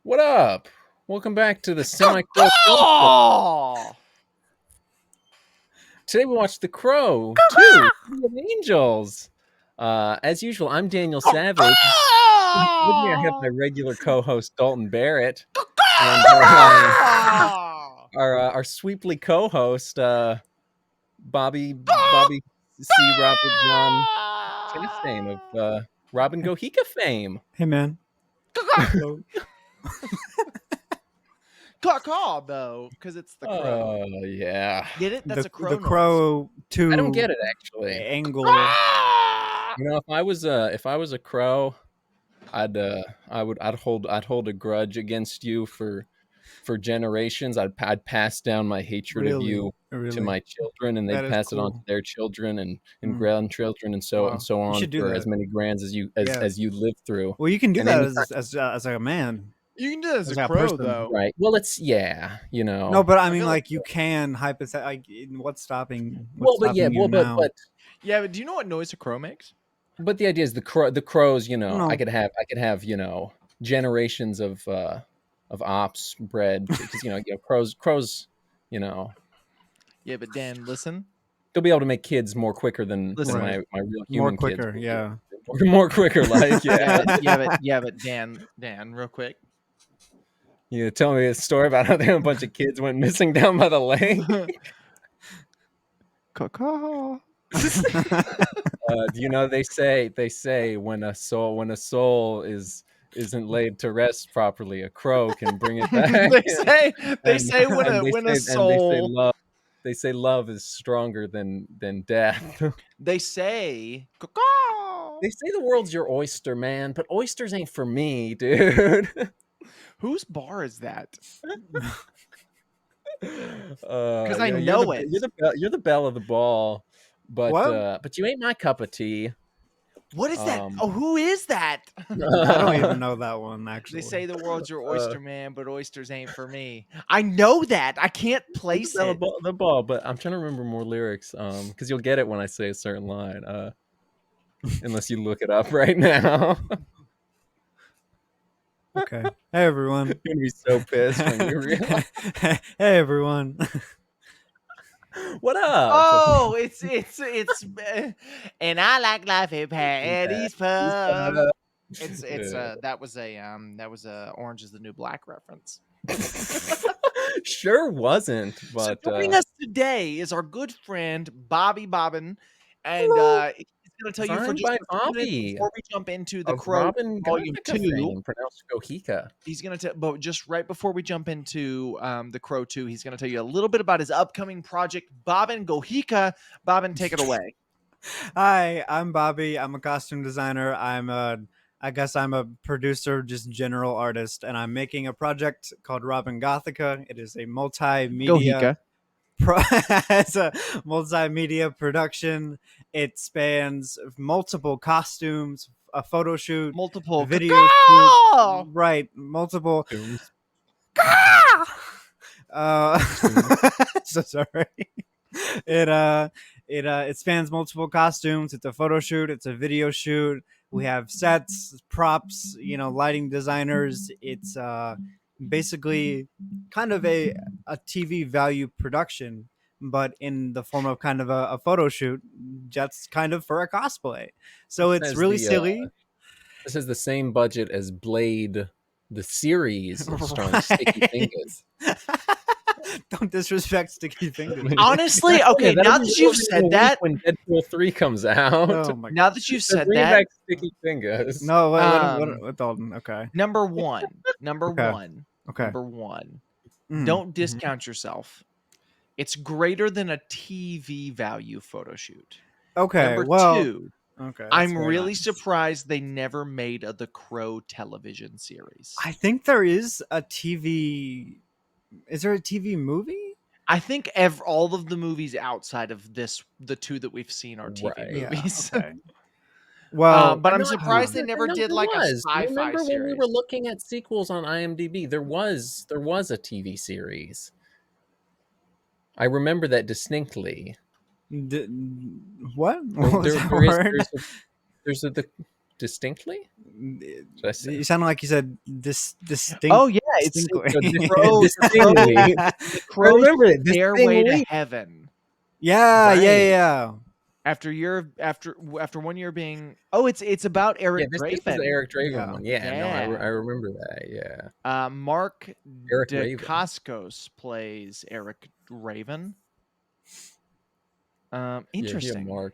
What up? Welcome back to the Semi-Crow Film Club. Oh! Today we watched The Crow 2, City of Angels. As usual, I'm Daniel Savage. With me, I have my regular co-host Dalton Barrett and our sweeply co-host Bobby C. Robert John Chastain of Robin Gohika fame. Hey, man. Caw though, because it's the crow. Oh yeah. Get it? That's a crow. The noise. Crow 2 I don't get it actually. angle. You know, if I was a crow, I'd hold a grudge against you for generations. I'd pass down my hatred of you to my children, and they'd pass it on to their children and grandchildren, and so on for as many grands as you live through. Well, you can do that as a man. You can do that as a crow, though. Right. Well, it's you know. No, but I mean, like you can hypothetically. What's stopping? But do you know what noise a crow makes? But the idea is the crows. You know, I could have generations of ops bred because crows. You know. Yeah, but Dan, listen. They'll be able to make kids more quicker than my real human kids. More quicker, kids. yeah. More quicker, like but Dan, real quick. You tell me a story about how a bunch of kids went missing down by the lake. You know, they say when a soul isn't laid to rest properly, a crow can bring it back. they say when a soul. They say love is stronger than death. They say the world's your oyster, man, but oysters ain't for me, dude. Whose bar is that? Because I know it. You're the belle of the ball, but what? You ain't my cup of tea. What is that? Oh, who is that? I don't even know that one, actually. They say the world's your oyster, man, but oysters ain't for me. I know that. I can't place it. The ball, but I'm trying to remember more lyrics because you'll get it when I say a certain line, unless you look it up right now. Okay. Hey, everyone. You're going to be so pissed when you realize. Hey, everyone. What up? Oh, it's and I like life at Patty's Pub. That was a Orange is the New Black reference. Sure wasn't, but so joining us today is our good friend Bobbin, and he's going to tell you for just a minute before we jump into the Crow Volume 2. Pronounced Gohika. He's going to but just right before we jump into the Crow 2, he's going to tell you a little bit about his upcoming project, Bobbin Gohika. Bobbin, take it away. Hi, I'm Bobby. I'm a costume designer. I guess I'm a producer, just general artist, and I'm making a project called Robin Gothica. It is a multimedia. It's a multimedia production. It spans multiple costumes, a photo shoot, multiple video shoot, right? Multiple. So sorry. It spans multiple costumes. It's a photo shoot. It's a video shoot. We have sets, props, lighting designers. It's basically kind of a TV value production, but in the form of kind of a photo shoot, just kind of for a cosplay. So it's really silly. This is the same budget as Blade, the series, starring Sticky Fingers. Don't disrespect Sticky Fingers. Honestly, okay, now that you've said that, when Deadpool 3 comes out, now that you've said that, back Sticky Fingers. No, what Dalton? Okay. Number one. Okay. Don't discount yourself. It's greater than a TV value photo shoot. Okay. Number two. Okay. I'm really surprised they never made the Crow television series. I think there is a TV. Is there a TV movie? I think all of the movies outside of this, the two that we've seen, are TV movies. Yeah, okay. Well, but I'm surprised they never did like a sci-fi Remember series. when we were looking at sequels on IMDb? There was a TV series. I remember that distinctly. What? There's distinctly? Did I say? You sounded like you said distinct. Oh yeah, it's distinctly. Distinctly. the I Crow's remember it. Stairway to Distinctly. Heaven. yeah, Right. yeah. After 1 year being it's about Eric This was Draven. the Eric Draven Yeah. one. Yeah, no, Yeah. I remember that. Yeah. Mark Eric Raven. Dacascos plays Eric Raven. Yeah, Interesting. Mark.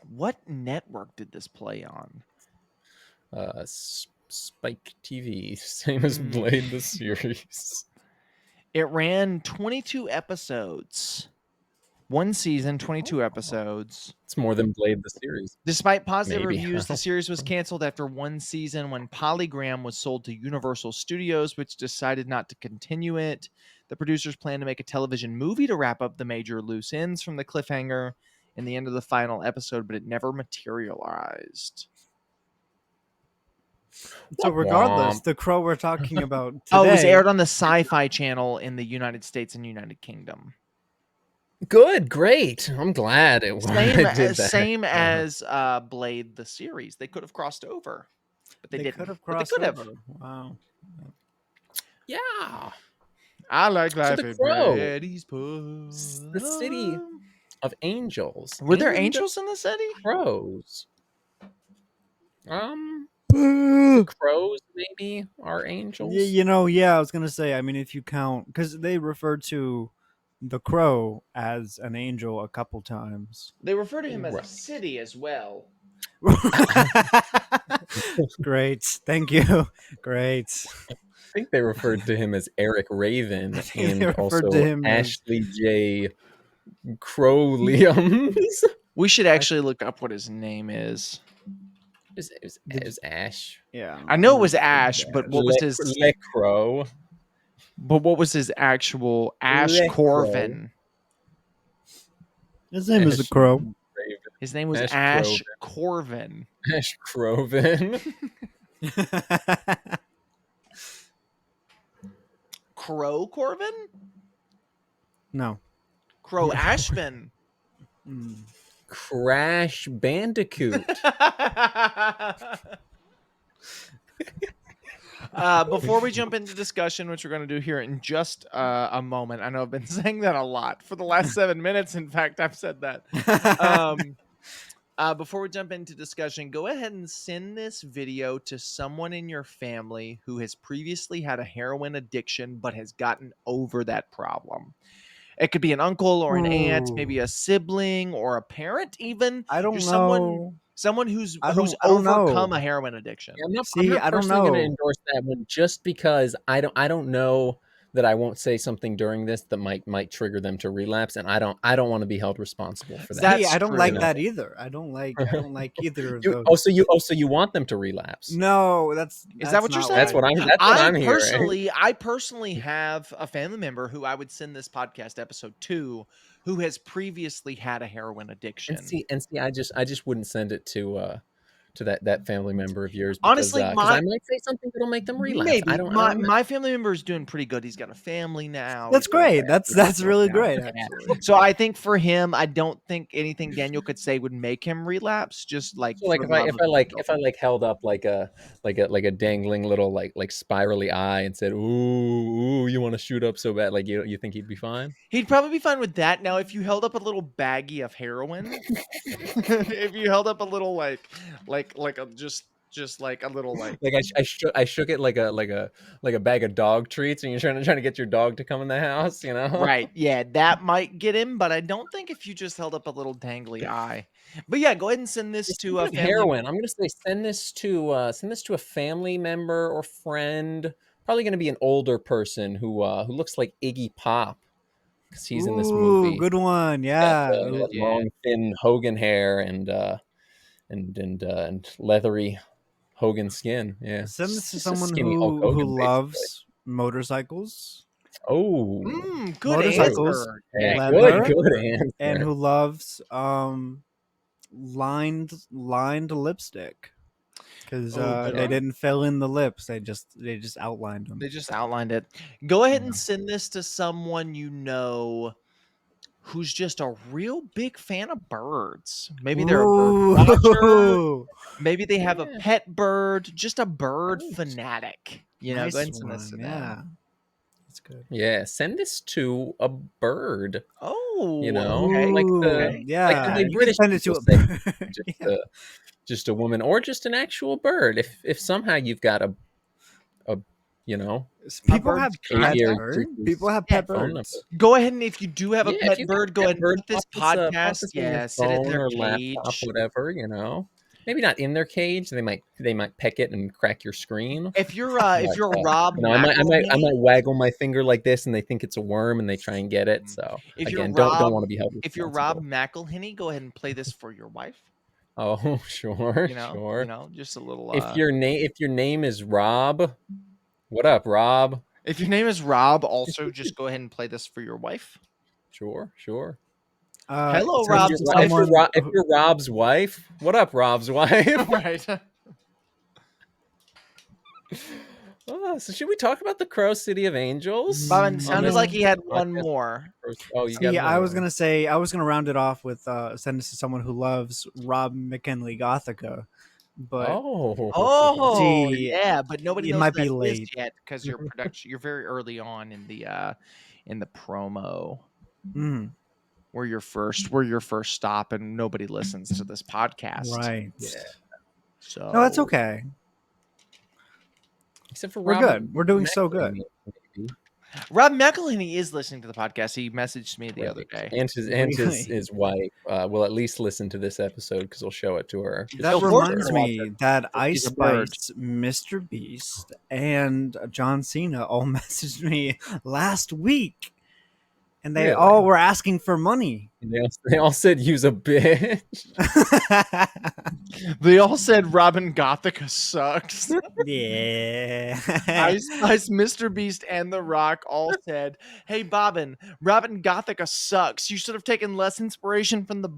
What network did this play on? Spike TV, same as Blade the series. It ran 22 episodes. 1 season, 22 episodes. It's more than Blade the series. Despite positive Maybe. reviews, the series was canceled after 1 season when Polygram was sold to Universal Studios, which decided not to continue it. The producers planned to make a television movie to wrap up the major loose ends from the cliffhanger in the end of the final episode, but it never materialized. So regardless, the Crow we're talking about today. Oh, it was aired on the Sci-Fi Channel in the United States and United Kingdom. Good, great. I'm glad it did that. Same as Blade the series. They could have crossed over, but they didn't. Could have But crossed they could over. have. Wow. Yeah. I like life the at Crow. Brady's Pub. The city of angels. Were there and angels in the city? crows? Crows maybe are angels. Yeah, I was gonna say. I mean, if you count, because they referred to the Crow as an angel a couple times. They refer to him as a city as well. Great, thank you. Great. I think they referred to him as Eric Raven and referred also to him as- Ashley J. Crowliams. We should actually look up what his name is. It was Ashe. Yeah, I know it was Ashe, but what was his? Le Crow. But what was his actual Ashe Le Corvin? His name is the Crow. Raven. His name was Ashe Ashe Corvin. Ashe Croven. Crow Corvin? No. Crow Ashvin. Crash Bandicoot. Before we jump into discussion, which we're going to do here in just a moment, I know I've been saying that a lot for the last 7 minutes. In fact, I've said that. Before we jump into discussion, go ahead and send this video to someone in your family who has previously had a heroin addiction but has gotten over that problem. It could be an uncle or an aunt, maybe a sibling or a parent even. I don't know. Someone who's I don't overcome know. a heroin addiction. I'm not I don't personally going to know. endorse that one just because I don't know that I won't say something during this that might trigger them to relapse, and I don't want to be held responsible for that. That's I don't true. like that either. I don't like either of those. So you want them to relapse? No, that's that what you're not saying? That's what I'm hearing. I personally have a family member who I would send this podcast episode to, who has previously had a heroin addiction. And see, I just wouldn't send it to that family member of yours. Because, honestly, I might say something that'll make them relapse. Maybe I don't know. my family member is doing pretty good. He's got a family now. That's great. That's really great. Actually. So I think for him, I don't think anything Daniel could say would make him relapse. Just like so if I held up like a dangling little like spirally eye and said, ooh, you want to shoot up so bad, like you think he'd be fine? He'd probably be fine with that. Now, if you held up a little baggie of heroin, if you held up a little like a just like a little like I shook it like a bag of dog treats, and you're trying to get your dog to come in the house, you know? Right? Yeah, that might get him, but I don't think if you just held up a little dangly eye. But yeah, go ahead and send this to a heroin. I'm gonna say send this to a family member or friend. Probably gonna be an older person who looks like Iggy Pop because he's in this movie. Good one, yeah. Long thin Hogan hair and leathery Hogan skin. Yeah. Send this to someone who loves motorcycles. Oh, good motorcycles. answer. Yeah, good answer. And who loves lined lipstick. Because they didn't fill in the lips. They just outlined them. They just outlined it. Go ahead and send this to someone you know who's just a real big fan of birds. Maybe they're a bird watcher. Ooh, Maybe they have a Yeah. pet bird, just a bird Nice. fanatic. You know, nice go ahead and send this to one. them. Yeah, that's good. Yeah, send this to a bird. Oh, You know, okay. like the Okay. yeah, like the way you can British send it to people a say bird. just Yeah. just a woman or just an actual bird. If somehow you've got a you know People bird's have pet aviary birds. cuckoo's People have Yeah. pet phone number. birds. Go ahead and if you do have a Yeah, if pet you got bird, a go pet ahead and bird, put this pop podcast. this in your Sit in phone their or cage. laptop, whatever. You know, maybe not in their cage. They might peck it and crack your screen. If you're But, Rob you know, I might McElhenney, waggle my finger like this, and they think it's a worm, and they try and get it. So if you're again, Rob, don't want to be held if you're Rob responsible. McElhenney, go ahead and play this for your wife. Oh, sure, sure. Just a little. If your name is Rob, what up, Rob? If your name is Rob, also just go ahead and play this for your wife. Sure, sure. Hello, If Rob's you're, wife. if you're Rob's wife, what up, Rob's wife? Right. So should we talk about the Crow City of Angels? Bobbin sounded like he had Podcast? one more. Oh, you See, got I was more. gonna round it off with send this to someone who loves Rob McKinley Gothica, but Oh, See, yeah, but nobody it knows might who be that is late. yet because your production. You're very early on in the promo. Mm, We're your first stop, and nobody listens to this podcast. right. Yeah. So No, that's okay. Except for We're Rob good. We're doing so good. maybe. Rob McElhenney is listening to the podcast. He messaged me the other day. And his wife will at least listen to this episode because he'll show it to her. That He'll reminds force her me that Ice He's a bird. Spice, Mr. Beast, and John Cena all messaged me last week, and they Really? all were asking for money. They all said use a bitch. They all said Robin Gothica sucks. Yeah. Ice Spice, Mr. Beast, and The Rock all said, "Hey, Bobbin, Robin Gothica sucks. You should have taken less inspiration from the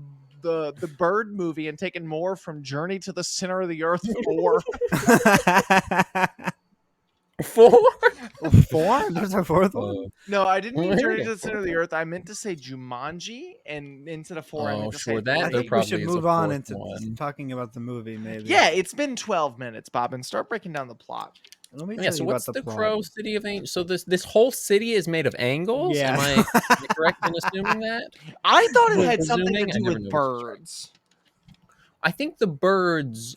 Bird movie and taken more from Journey to the Center of the Earth 4." 4? 4? There's a fourth one? No, I didn't mean Well, Journey yeah. to the Center of the Earth. I meant to say Jumanji, and instead of 4, I meant to say sure, that I there think we probably should is a move on fourth into one. talking about the movie, maybe. Yeah, it's been 12 minutes, Bobbin. Start breaking down the plot. Let me Yeah, tell so you what's about the plot. Crow City of Angels? So this whole city is made of angles? Yeah. Am I correct in assuming that? I thought it Well, had something to presuming, I do never with noticed. birds. I think the birds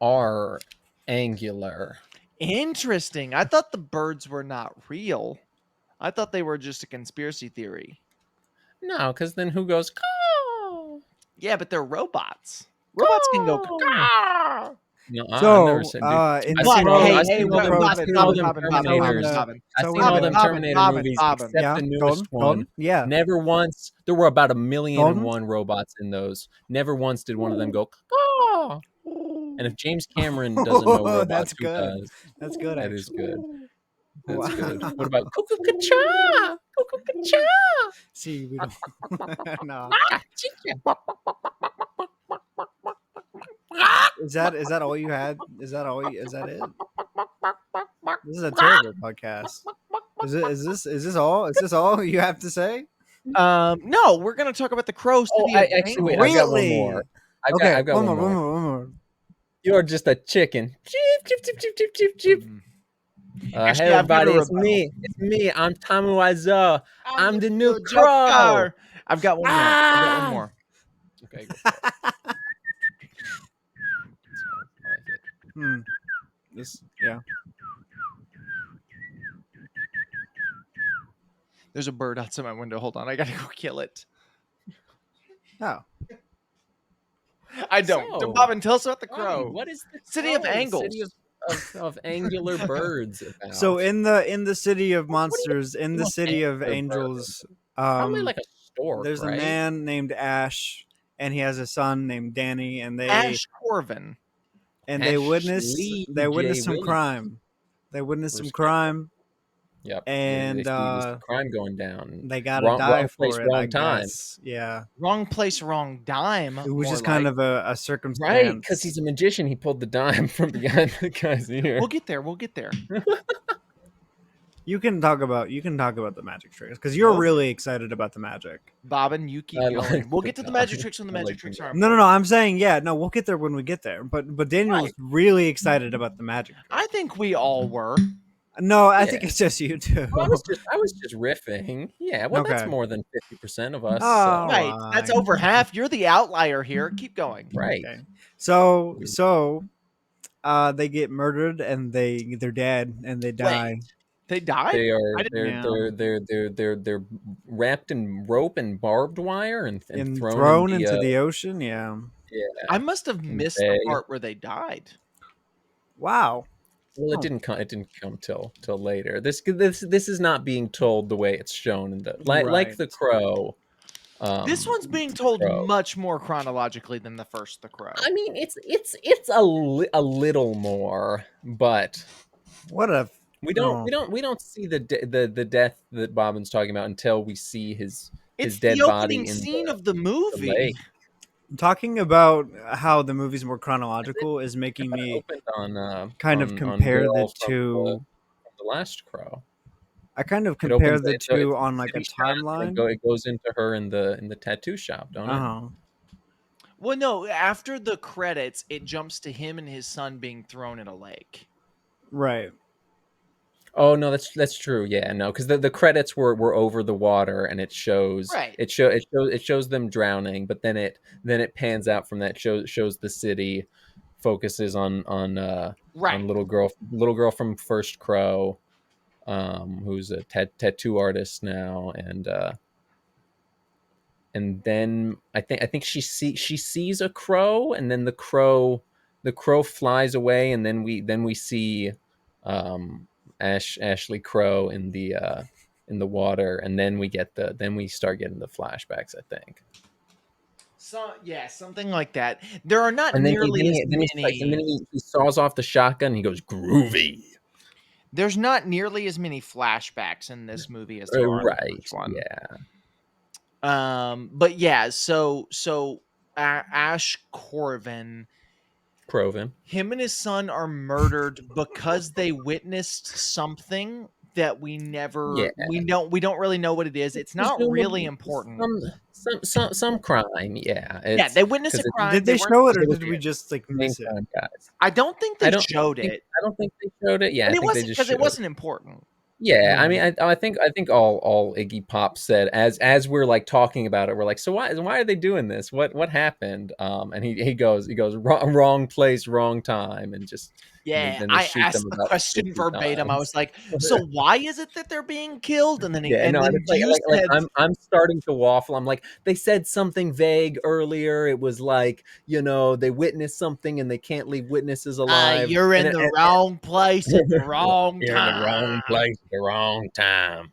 are angular. Interesting. I thought the birds were not real. I thought they were just a conspiracy theory. No, because then who goes, caw? Yeah, but they're robots. Robots can go caw. No, So, I've never seen. in I've the seen all, city- I've seen all them, I've seen all them Bobbin, Terminators. I've seen all them Terminator movies, except yeah, the newest one. Golden, yeah. Never once. There were about 1,000,001 Golden? robots in those. Never once did one of them go, caw. And if James Cameron doesn't know robots, That's who good. does? That's good, That is actually. good. That's Wow. good. What about cuckoo ka-cha? Cuckoo ka-cha? See, we don't. No. Is that all you had? Is that it? This is a terrible podcast. Is this all you have to say? No, we're gonna talk about the Crow City. Actually, wait. I've got one more. I've got one more. You're just a chicken. Cheep, cheep, cheep, cheep, cheep, cheep, cheep. Actually, Hey I've got everybody, a it's me. It's me. I'm Tommy Wiseau. I'm the new Joker. Crow. I've got one more. I've got one more. Okay, go for it. Yeah. There's a bird outside my window. Hold on, I gotta go kill it. Oh. I don't. So, Bobbin, tell us about the Crow. What is the City of Crow? Angles. City of angular birds. About? So in the city of monsters, in the want city of angular angels, probably like a stork. there's right? a man named Ashe, and he has a son named Danny, and they Ash Corvin. they witness Ashley some Williams. crime. They witness some Respect. crime. Yep. And, they see this crime going down. They gotta wrong, die wrong for place, it. wrong I time. guess. Yeah. Wrong place, wrong dime. It was more just kind like. of a circumstance. Right, because he's a magician. He pulled the dime from behind the guy's ear. We'll get there. We'll get there. You can talk about the magic tricks because you're Okay. really excited about the magic. Bobbin, you keep I going. like We'll the get to the dog. magic tricks when the I magic like tricks the are dog. No, important. I'm saying no, we'll get there when we get there. But Daniel's Right. really excited about the magic. I think we all were. No, I Yeah. think it's just you too. Well, I was just riffing. Yeah, well, that's Okay. more than 50% of us. Oh, So. Right. That's right. over half. You're the outlier here. Keep going. Right. Okay. So they get murdered and they're dead and they die. Wait. They died? They are I didn't. they're wrapped in rope and barbed wire and And thrown in thrown the into the ocean. Yeah. I must have in the missed the bay. part where they died. Wow. Well, it Oh. didn't come. It didn't come till later. This is not being told the way it's shown in the like Right. the Crow. This one's being The told Crow. much more chronologically than the first The Crow. I mean, it's a little more, but What a we don't see the death that Bobbin's talking about until we see his It's dead the body opening in scene of the the movie. lake. Talking about how the movie's more chronological is making It me opened on kind of on compare the Bill two. from the last Crow. I kind of It compare opens the it's two a on like a city shot, and timeline. it goes into her in the tattoo shop, don't it? Uh-huh. Well, no, after the credits, it jumps to him and his son being thrown in a lake. Right. Oh no, that's true. Yeah, no, because the credits were over the water, and it shows Right. it shows them drowning, but then it pans out from that, shows the city, focuses on Right. little girl from First Crow, who's a tattoo artist now, and then I think she sees a crow, and then the crow flies away, and then we see Ashley Crow in the water, and then we start getting the flashbacks, I think. So yeah, something like that. There are not And then nearly as many. he saws off the shotgun, and he goes groovy. There's not nearly as many flashbacks in this movie as there are in the Right. first one. Yeah. But yeah, so Ashe Corvin, him and his son are murdered because they witnessed something that we never we don't really know what it is. It's not really important. Some crime, yeah. Yeah, they witnessed a crime. Did they show it, or did we just like miss it? Guys. I don't think they showed it. I don't think they showed it. Yeah, And I it think wasn't they just because it showed wasn't important. Yeah, I mean, I think all Iggy Pop said as we're like talking about it, we're like, so why are they doing this? What happened? And he goes wrong place, wrong time, and just Yeah, then they I shoot asked them the about question 50 verbatim. I times. was like, "So why is it that they're being killed?" And then Yeah, no, then it's you said, I'm starting to waffle. I'm like, they said something vague earlier. It was like, they witnessed something and they can't leave witnesses alive. "You're in And the wrong place at the wrong You're in time." the wrong place at the wrong time.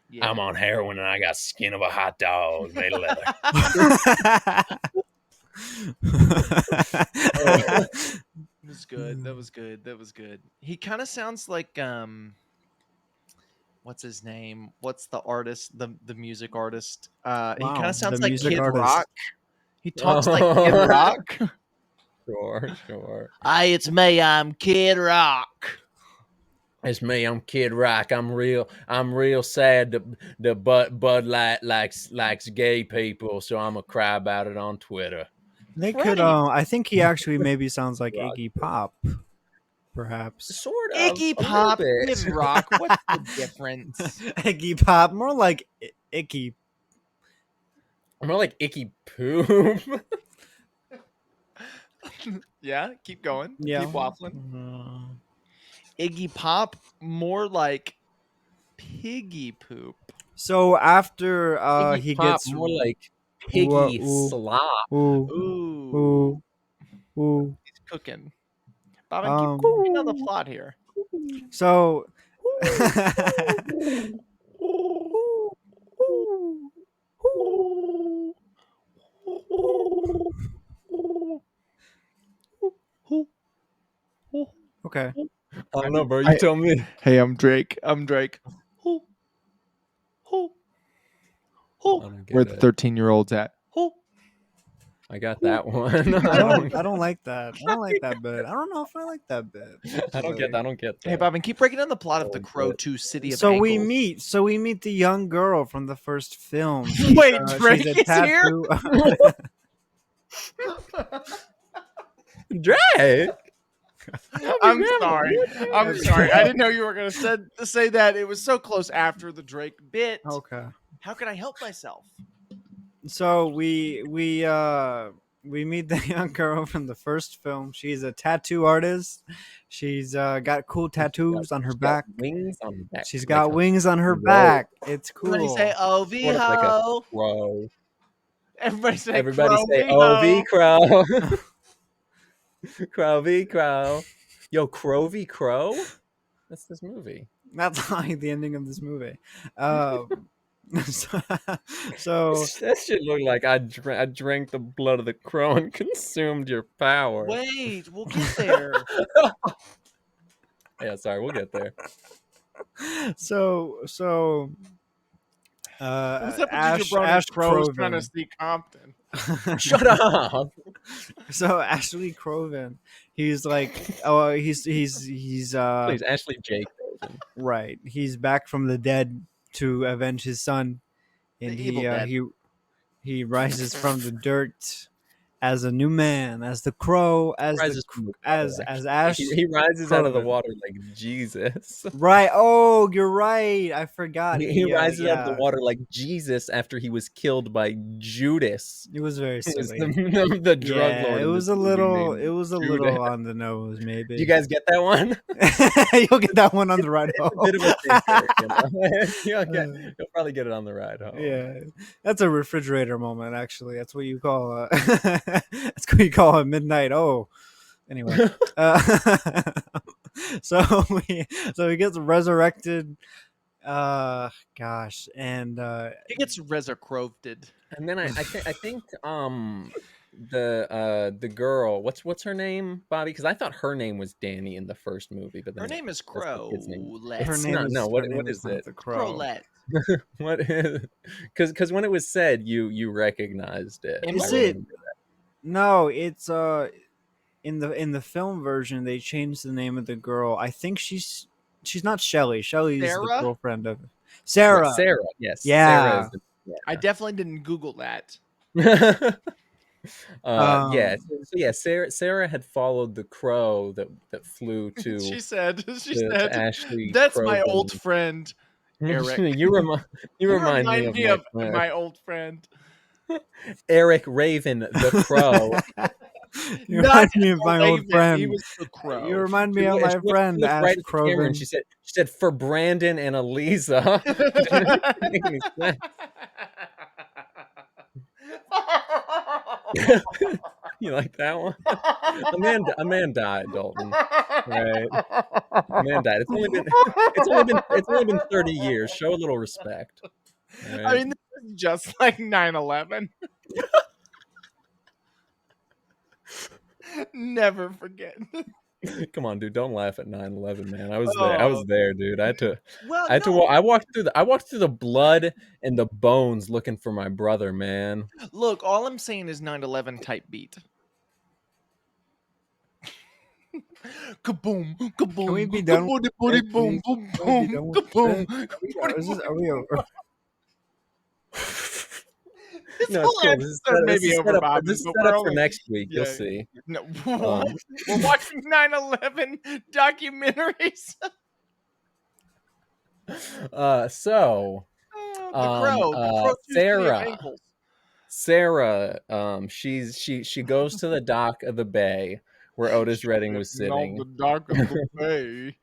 Yeah. I'm on heroin and I got skin of a hot dog made of leather. It was good. That was good. That was good. He kind of sounds like what's his name? What's the artist? The music artist. He kind Wow, of sounds the like music Kid artist. Rock. He talks like Kid Rock. Sure. Hey, it's me. I'm Kid Rock. It's me. I'm Kid Rock. I'm real sad. The Bud Light likes gay people, so I'm gonna cry about it on Twitter. They Right. could. I think he actually maybe sounds like Iggy Pop, perhaps. Sort of. Iggy Pop, Kid Rock. What's the difference? Iggy Pop, more like Icky. More like Icky Poop. Yeah, keep going. Yeah. Keep waffling. Iggy Pop, more like piggy poop. So after Iggy he Pop, gets more like piggy slop. Ooh. Ooh. He's cooking. Bobbin, keep cooking on the plot here. So okay. I don't know, bro. You tell me. Hey, I'm Drake. Where the 13-year-olds at? I got that one. I don't like that. I don't like that bit. I don't know if I like that bit. I don't get that. Hey, Bobbin, keep breaking down the plot of The Oh, Crow but- 2 City of So we Ankles. meet the young girl from the first film. Wait, She's Drake a is here? tattoo. Drake. I'm sorry. I'm sorry. I didn't know you were going to say that. It was so close after the Drake bit. Okay. How can I help myself? So we meet the young girl from the first film. She's a tattoo artist. She's got cool tattoos on her She's got back. wings on her back. She's like got a wings on her crow. back. It's cool. Everybody say "Oh, Sort of like a V-ho." crow. Everybody say Everybody crow, say V-ho. OV crow. Crow v crow. Yo, Crow v crow? That's this movie. That's like the ending of this movie. So That shit looked like I drank the blood of the crow and consumed your power. Wait, we'll get there. Yeah, sorry, we'll get there. so What's up with Ash, you jabroni Ash crows trying to Croven. see Compton? Shut up. So Ashley Croven, he's like, oh, he's Please, Ashley J. Croven. right. He's back from the dead to avenge his son, and The evil dead. he rises from the dirt as a new man, as the crow, as Rises the from the as water, as Ash. He rises out of the Croven. water like Jesus. Right. Oh, you're right. I forgot. He rises out of the yeah. water like Jesus after he was killed by Judas. It was very It was silly. the drug Yeah, lord. it in was this a movie little. named It was a Judas. little on the nose, maybe. Do you guys get that one? You'll get that one on the ride home. A bit of a thinker, you know? You'll probably get it on the ride home. Yeah, that's a refrigerator moment. Actually, that's what you call. That's what you call a midnight. Oh, anyway. So he gets resurrected. Gosh, and He gets resurrected. And then I think the girl, what's her name, Bobby? Because I thought her name was Danny in the first movie, but then Her name is that's the kid's name. Crowlette. her It's name not- is no, her what name is not it? The Crow. Crowlette. What is? Because when it was said, you recognized it. Is I it? remember that. No, it's in the film version they changed the name of the girl. I think she's not Shelly. Shelly's the Sarah? girlfriend of Sarah. Right, Sarah, yes. Yeah. Sarah is I definitely didn't Google that. yeah. Um, Sarah had followed the crow that flew to She said, to Ashley. "That's my Croven. old friend, Eric." you remind me of my friend. my old friend. Eric Raven the Crow. You Not remind me of my old Raven, friend. He was the crow. You remind me She of looked- my she looked- friend she looked Ash right at the camera Croven. and she said for Brandon and Eliza. Didn't make any sense. You like that one? A man died, Dalton. Right. A man died. It's only been 30 years. Show a little respect. Right? I mean, this is just like 9/11. Never forget. Come on, dude. Don't laugh at 9/11, man. I was there, dude. Well, I walked through the blood and the bones looking for my brother, man. Look, all I'm saying is 9/11 type beat. Kaboom, kaboom. Can we be done? Kaboom, boom, boom, boom, boom, kaboom. Are we over? This No, whole it's cool. This is episode may set- be this is over, set up- Bobby, This is but set we're up for only- next week. You'll Yeah. see. No, what? We're watching 9/11 documentaries. So The crow. The crow too, Sarah. City of Ankles. Sarah, she goes to the dock of the bay where Otis Redding was Sitting on sitting. the dock of the bay.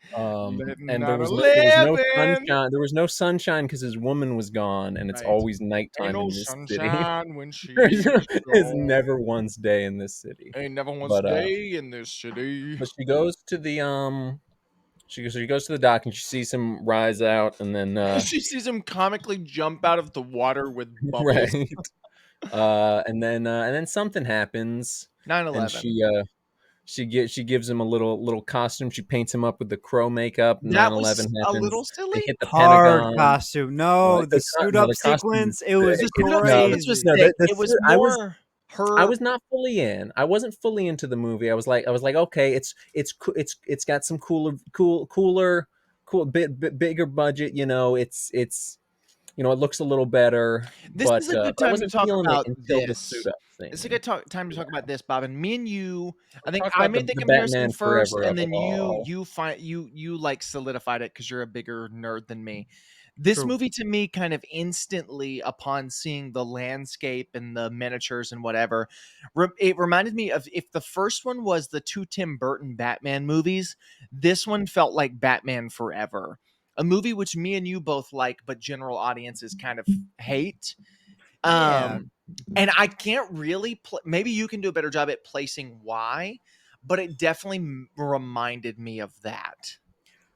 And there was no 9/11. sunshine. There was no sunshine because his woman was gone, and it's Right. always Ain't nighttime no in this city. sunshine when she There's gone. never once day in this city. Ain't never once But, day in this city. But she goes to the she goes to the dock and she sees him rise out, and then She sees him comically jump out of the water with bubbles. right. And then something happens, and 9/11. she gives him a little costume. She paints him up with the crow makeup. That 9/11 was happens. a little They silly. hit the Hard Pentagon. costume. No, Like the the suit no, up the costume sequence. was It was sick. The suit up crazy. sequence was No, sick. the It was suit- I was- more. I was not fully in. I wasn't fully into the movie. I was like, okay, it's got some cooler, bit bigger budget. It looks a little better, This is a good I time to wasn't talk feeling it about until the this. suit up It's a scene. good time to talk about this, Bob. And me and you, I think Talk I about made the the comparison Batman first, Forever and of it then all. you like solidified it because you're a bigger nerd than me. This True. movie to me kind of instantly, upon seeing the landscape and the miniatures and whatever, it reminded me of if the first one was the two Tim Burton Batman movies, this one felt like Batman Forever, a movie which me and you both like, but general audiences kind of hate. Yeah. And I can't really maybe you can do a better job at placing why, but it definitely reminded me of that.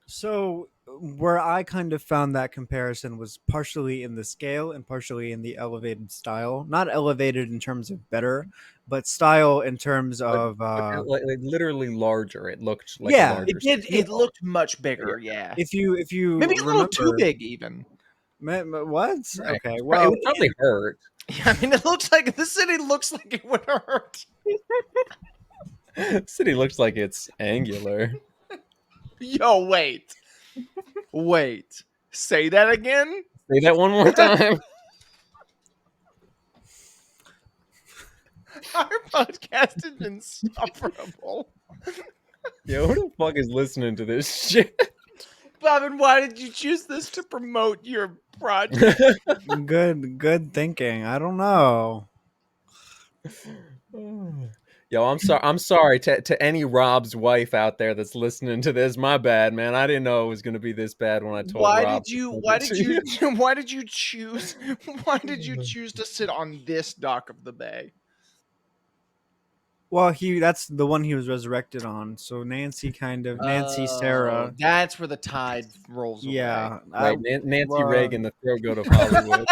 So where I kind of found that comparison was partially in the scale and partially in the elevated style. Not elevated in terms of better, but style in terms But, of like literally larger. It looked like a yeah. larger It scale. looked much Yeah, bigger, yeah. If you Maybe a little too remember big even. what? right. Okay, It well, would probably hurt. Yeah, I mean, it looks like the city looks like it would hurt. City looks like it's angular. Yo, wait. Say that again. Say that one more time. Our podcast is insufferable. Yo, who the fuck is listening to this shit? Bobbin, why did you choose this to promote your project? good thinking. I don't know. Yo, I'm sorry to any Rob's wife out there that's listening to this. My bad, man. I didn't know it was gonna be this bad when I told Rob. Why did you choose to sit on this dock of the bay? Well, that's the one he was resurrected on. So Nancy Sarah. That's where the tide rolls away. Yeah. Right, Nancy Reagan, the throat goat of Hollywood.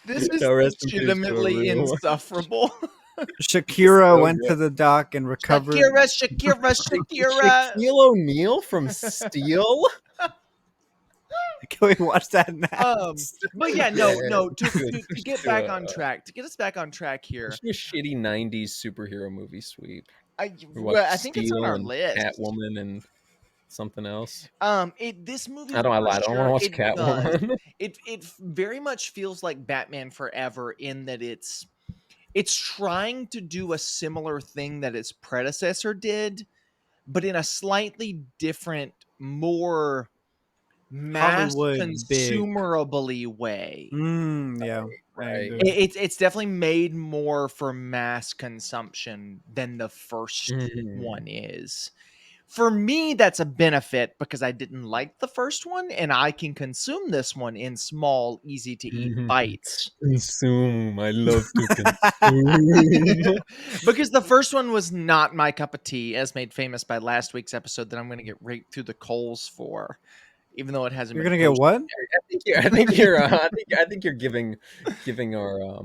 This is No, rest in peace to a legitimately real one. insufferable. Shakira So went good. to the dock and recovered. Shakira. Shaquille O'Neal from Steel. Can we watch that next? But yeah, no. To get Do back a- on track, to get us back on track here, Just a shitty '90s superhero movie sweep. I Watch think it's on Steel our and list. Catwoman and something else. This movie. I lied. I don't want to watch it does. Catwoman. It very much feels like Batman Forever in that it's trying to do a similar thing that its predecessor did, but in a slightly different, more mass Hollywood big. consumerably way. Yeah. Right. It's definitely made more for mass consumption than the first one is. For me, that's a benefit because I didn't like the first one and I can consume this one in small, easy to eat bites. Consume. I love to consume. Because the first one was not my cup of tea, as made famous by last week's episode that I'm going to get raked through the coals for, even though it hasn't. You're been gonna get what? I think you're giving our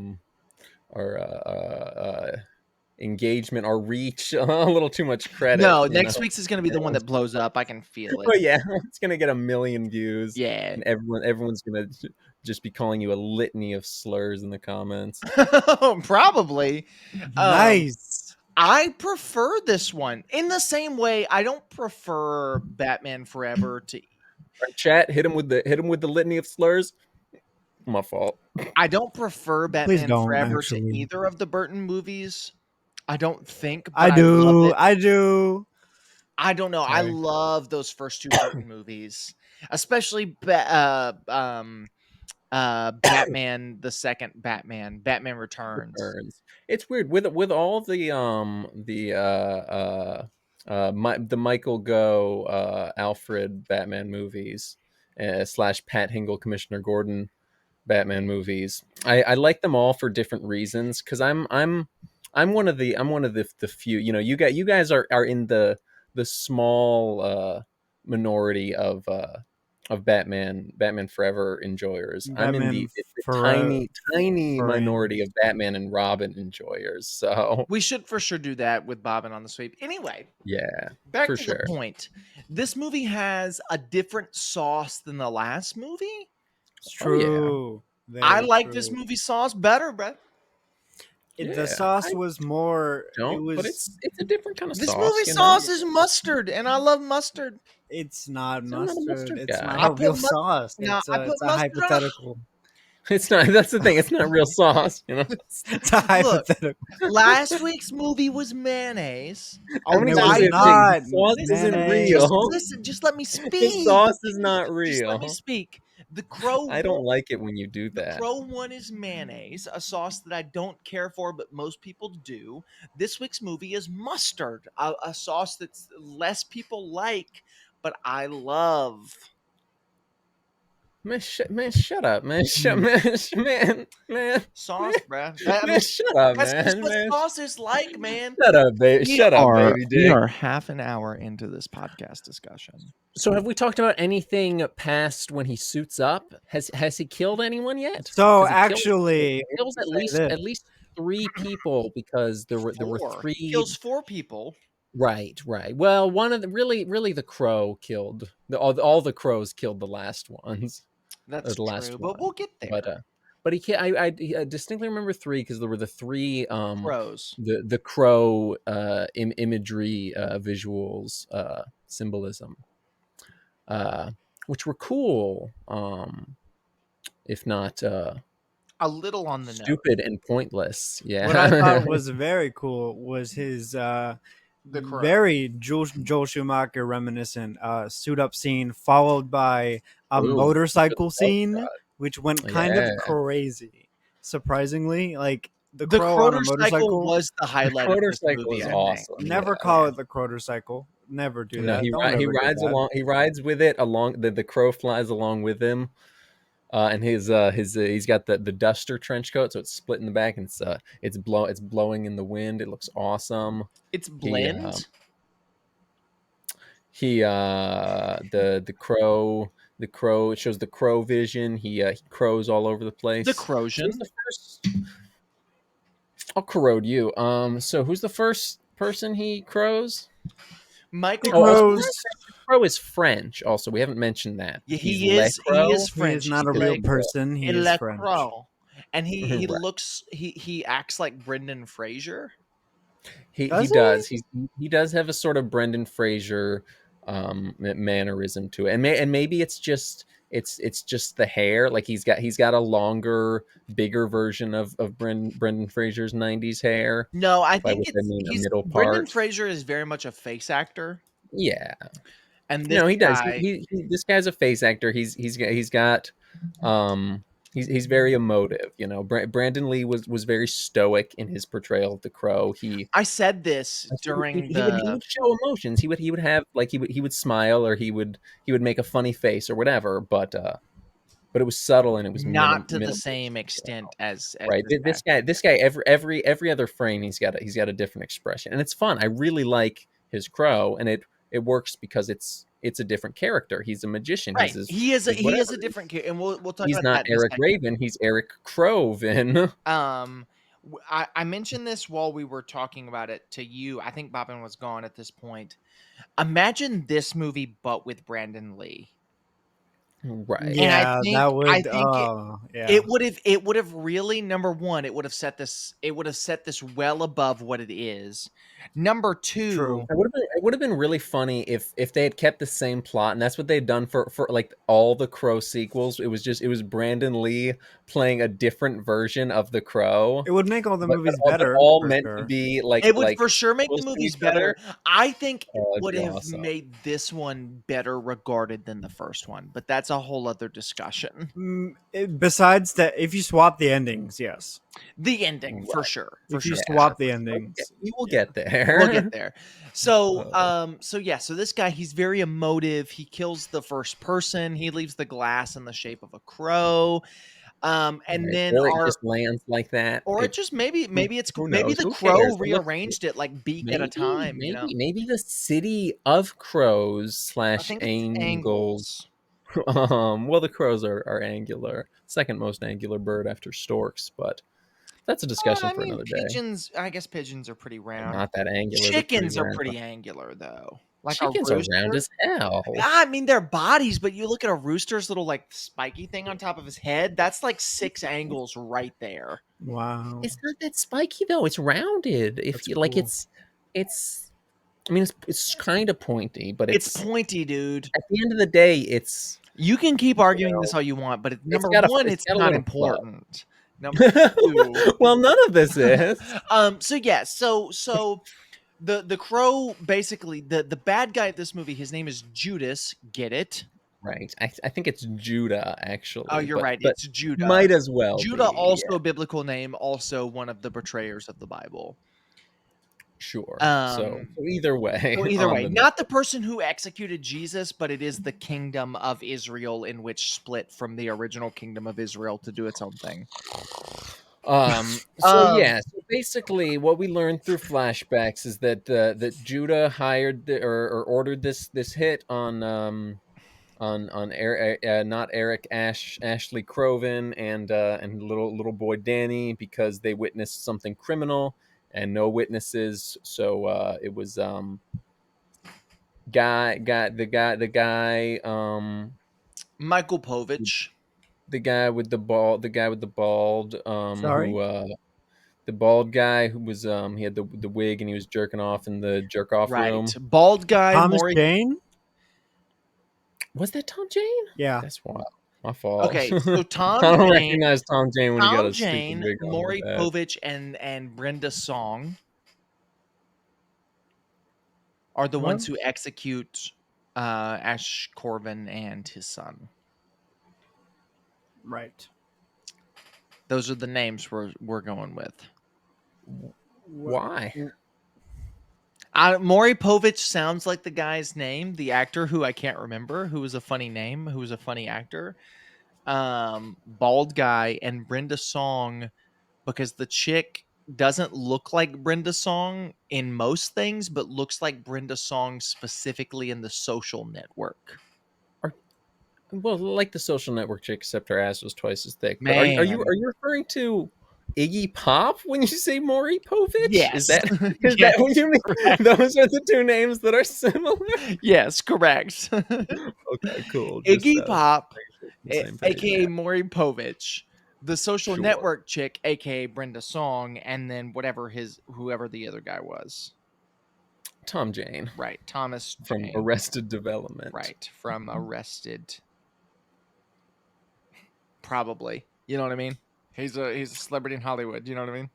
engagement, our reach, a little too much credit. No, next week's is going to be the one that blows up. I can feel it. Oh yeah, it's gonna get 1 million views. Yeah, and everyone's gonna just be calling you a litany of slurs in the comments. probably. Nice. I prefer this one in the same way. I don't prefer Batman Forever to. Right, chat, hit him with the litany of slurs. My fault. I don't prefer Please Batman don't, Forever actually. to either of the Burton movies. I don't think. But I do. love it. I do. I don't know. I Sorry. love those first two Burton movies, especially Batman, the second Batman Returns. It's weird with all the Michael Gough Alfred Batman movies / Pat Hingle Commissioner Gordon Batman movies. I like them all for different reasons because I'm one of the few. You guys are in the small minority of Batman Forever enjoyers. I'm in the tiny minority of Batman and Robin enjoyers. So we should for sure do that with Bobbin on the sweep. Anyway, yeah, back for to sure. the point. This movie has a different sauce than the last movie. It's true. I Very like this true. movie sauce better, bro. The Yeah, sauce I was more. It don't, but was. it's a different kind of This sauce, movie you know? sauce is mustard, and I love mustard. It's not So I'm not a mustard. mustard It's not guy. I a put real mustard. sauce. Now I put It's a mustard on. hypothetical. It's not. That's the thing. It's not real sauce, you know? It's a Look, hypothetical. last week's movie was mayonnaise. How And many it ways was do I you have to take? not The sauce isn't mayonnaise. just real. listen. Just let me The speak. sauce is not Just let me real. speak. The crow. I don't like it when you do The that. crow one is mayonnaise, a sauce that I don't care for, but most people do. This week's movie is mustard, a sauce that's less people like, but I love. Man, shut up, man. Hmm. Man. Sauce, bruh. I Man, mean, shut up, that's just man. what Man, sauce is like, man. shut up, baby. Shut up, baby We dick. are half an hour into this podcast discussion. So, have we talked about anything past when he suits up? Has he killed anyone yet? So 'Cause actually, he kills say this. at least 3 people, because there were Four. 3. Kills 4 people. Right. Well, one of the really the crow killed all the crows killed the last ones. That's The last true, one. but we'll get there. But he can't. I distinctly remember 3 because there were the 3 Crows. the crow imagery visuals symbolism which were cool, if not A little on the nose. stupid and pointless. Yeah. What I thought was very cool was his The crow. very Joel Schumacher reminiscent suit up scene, followed by a Ooh, motorcycle love scene, that. which went kind of Yeah. crazy. Surprisingly, like the The crow on a motorcycle motorcycle. was the highlight of this Motorcycle movie, is I think. awesome. Never Yeah. call it the motorcycle. Never do No, that. he Don't he ever do rides that. along. He rides with it along. The crow flies along with him, and his he's got the duster trench coat, so it's split in the back, and it's blowing in the wind. It looks awesome. It's He blend. the crow, it shows the crow vision. He crows all over the place. The Who's corrosion. the first? I'll corrode you. So who's the first person he crows? Michael He Also, crows. the crow is French. Also, we haven't mentioned that. Yeah, He's he Le is Crow. French. He is not a He's real like person. He is Le French. Crow. And he Right. looks he acts like Brendan Fraser. He Does does. He does have a sort of Brendan Fraser mannerism to it, and maybe it's just the hair. Like he's got a longer, bigger version of Brendan Fraser's '90s hair. No, I By think which I mean a he's middle Brendan part. Fraser is very much a face actor. Yeah. And this No, he does. guy, This guy's a face actor. He's got he's very emotive. You know, Brandon Lee was very stoic in his portrayal of the crow. I said this during he would show emotions. He would have like he would smile, or he would make a funny face or whatever. But it was subtle, and it was not to the minimal, same extent as right. This guy every other frame he's got a different expression, and it's fun. I really like his crow, and it works because it's a different character. He's a magician. Right. He is a whatever. different character, and we'll talk He's about not that in a Eric second. Raven. He's Eric Croven. I mentioned this while we were talking about it to you. I think Bobbin was gone at this point. Imagine this movie, but with Brandon Lee. Right. And Yeah, I think, that would. yeah. It would have really, number one, it would have set this well above what it is. Number two, True. It would have been really funny if they had kept the same plot, and that's what they'd done for like all the Crow sequels. It was Brandon Lee playing a different version of the Crow. It would make all the but movies all, better. all for meant sure. to be like it would like for sure make close the to movies each other. better. I think it Oh, it'd would be have awesome. made this one better regarded than the first one, but that's a whole other discussion. Besides that, if you swap the endings, yes. The ending, for Right. sure. If For you sure. swap the endings, We will get there. We'll get there. So, so this guy, he's very emotive. He kills the first person. He leaves the glass in the shape of a crow. And Right. then Or it just lands like that. or it just maybe it's who maybe knows? the Who crow cares? rearranged it like beak at a time. Maybe the city of crows I / think it's angles. angles. Well, the crows are angular, second most angular bird after storks, but that's a discussion for another day. Pigeons. I guess pigeons are pretty round. Not that angular. Chickens are round. pretty angular, though. Like a Chickens are round rooster? as hell. I mean, they're bodies, but you look at a rooster's little like spiky thing on top of his head. That's like 6 angles right there. Wow. It's not that spiky though. It's rounded. If That's you like, cool. it's. I mean, it's kind of pointy, but It's it's pointy, dude. at the end of the day, it's You can keep arguing this know, all you want, but it's number got a one, it's it's got a not little club. important. Number two, Well, none of this is. so yeah, so the crow basically the bad guy at this movie, his name is Judas. Get it? Right. I think it's Judah Oh, actually, you're right. but It's Judah. might as well Judah, be. also a biblical name, also one of the betrayers of the Bible. Sure. So Um, either way, Well, either on way, the not the person who executed Jesus, but it is the kingdom of Israel in which split from the original kingdom of Israel to do its own thing. So yeah, so basically what we learned through flashbacks is that that Judah hired or ordered this hit on not Eric Ashley Croven and little boy Danny because they witnessed something criminal and no witnesses. So it was the guy Michael Povich. the guy with the bald Sorry? who the bald guy who was he had the wig and he was jerking off in the jerk off Right. room. Bald guy, Thomas Maury. Jane? Was that Tom Jane? Yeah. That's wild. My fault. Okay, so Tom I don't Jane, recognize Tom Jane when he got Tom a stupid Jane, wig on. Maury My bad. Povich, and Brenda Song are the ones who execute Ash Corbin and his son. Right. Those are the names we're going with. Why? Maury Povich sounds like the guy's name, the actor who I can't remember, who was a funny name, who was a funny actor. Bald guy, and Brenda Song, because the chick doesn't look like Brenda Song in most things, but looks like Brenda Song specifically in The Social Network. Well, like the Social Network chick, except her ass was twice as thick. But Man, are you referring to Iggy Pop when you say Maury Povich? yes, Is that yes, what you mean? correct. Those are the two names that are similar. Yes, correct. Okay, cool. Iggy Pop, The same page. aka Maury Povich, the Social Sure. Network chick, aka Brenda Song, and then whoever the other guy was. Tom Jane Right, Thomas from Jane. Arrested Development. Right, from Arrested. Probably. You know what I mean? He's a celebrity in Hollywood. You know what I mean?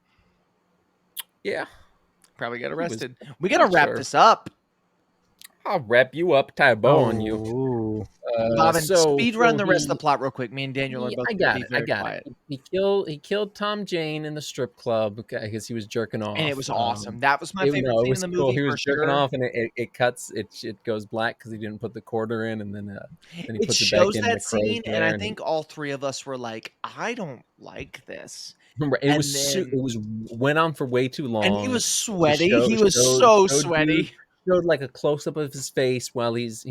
Yeah. Probably got was- arrested. We gotta wrap sure. this up. I'll wrap you up, tie a bow on you. Oh. Bobbin, So speed run the rest of he- the plot real quick. Me and Daniel are both I gonna got be it. very quiet. He killed Tom Jane in the strip club because he was jerking off, And it was awesome. That was my favorite it scene in was the cool. movie He was for jerking sure. off, and it cuts. It goes black because he didn't put the quarter in, and then he It puts it back shows in. that The crow's scene, and there, I think all three of us were like, I don't like this. it and was then- it was went on for way too long, And he was sweaty. Showed- He was showed- so showed sweaty. you- Showed like a close up of his face while he's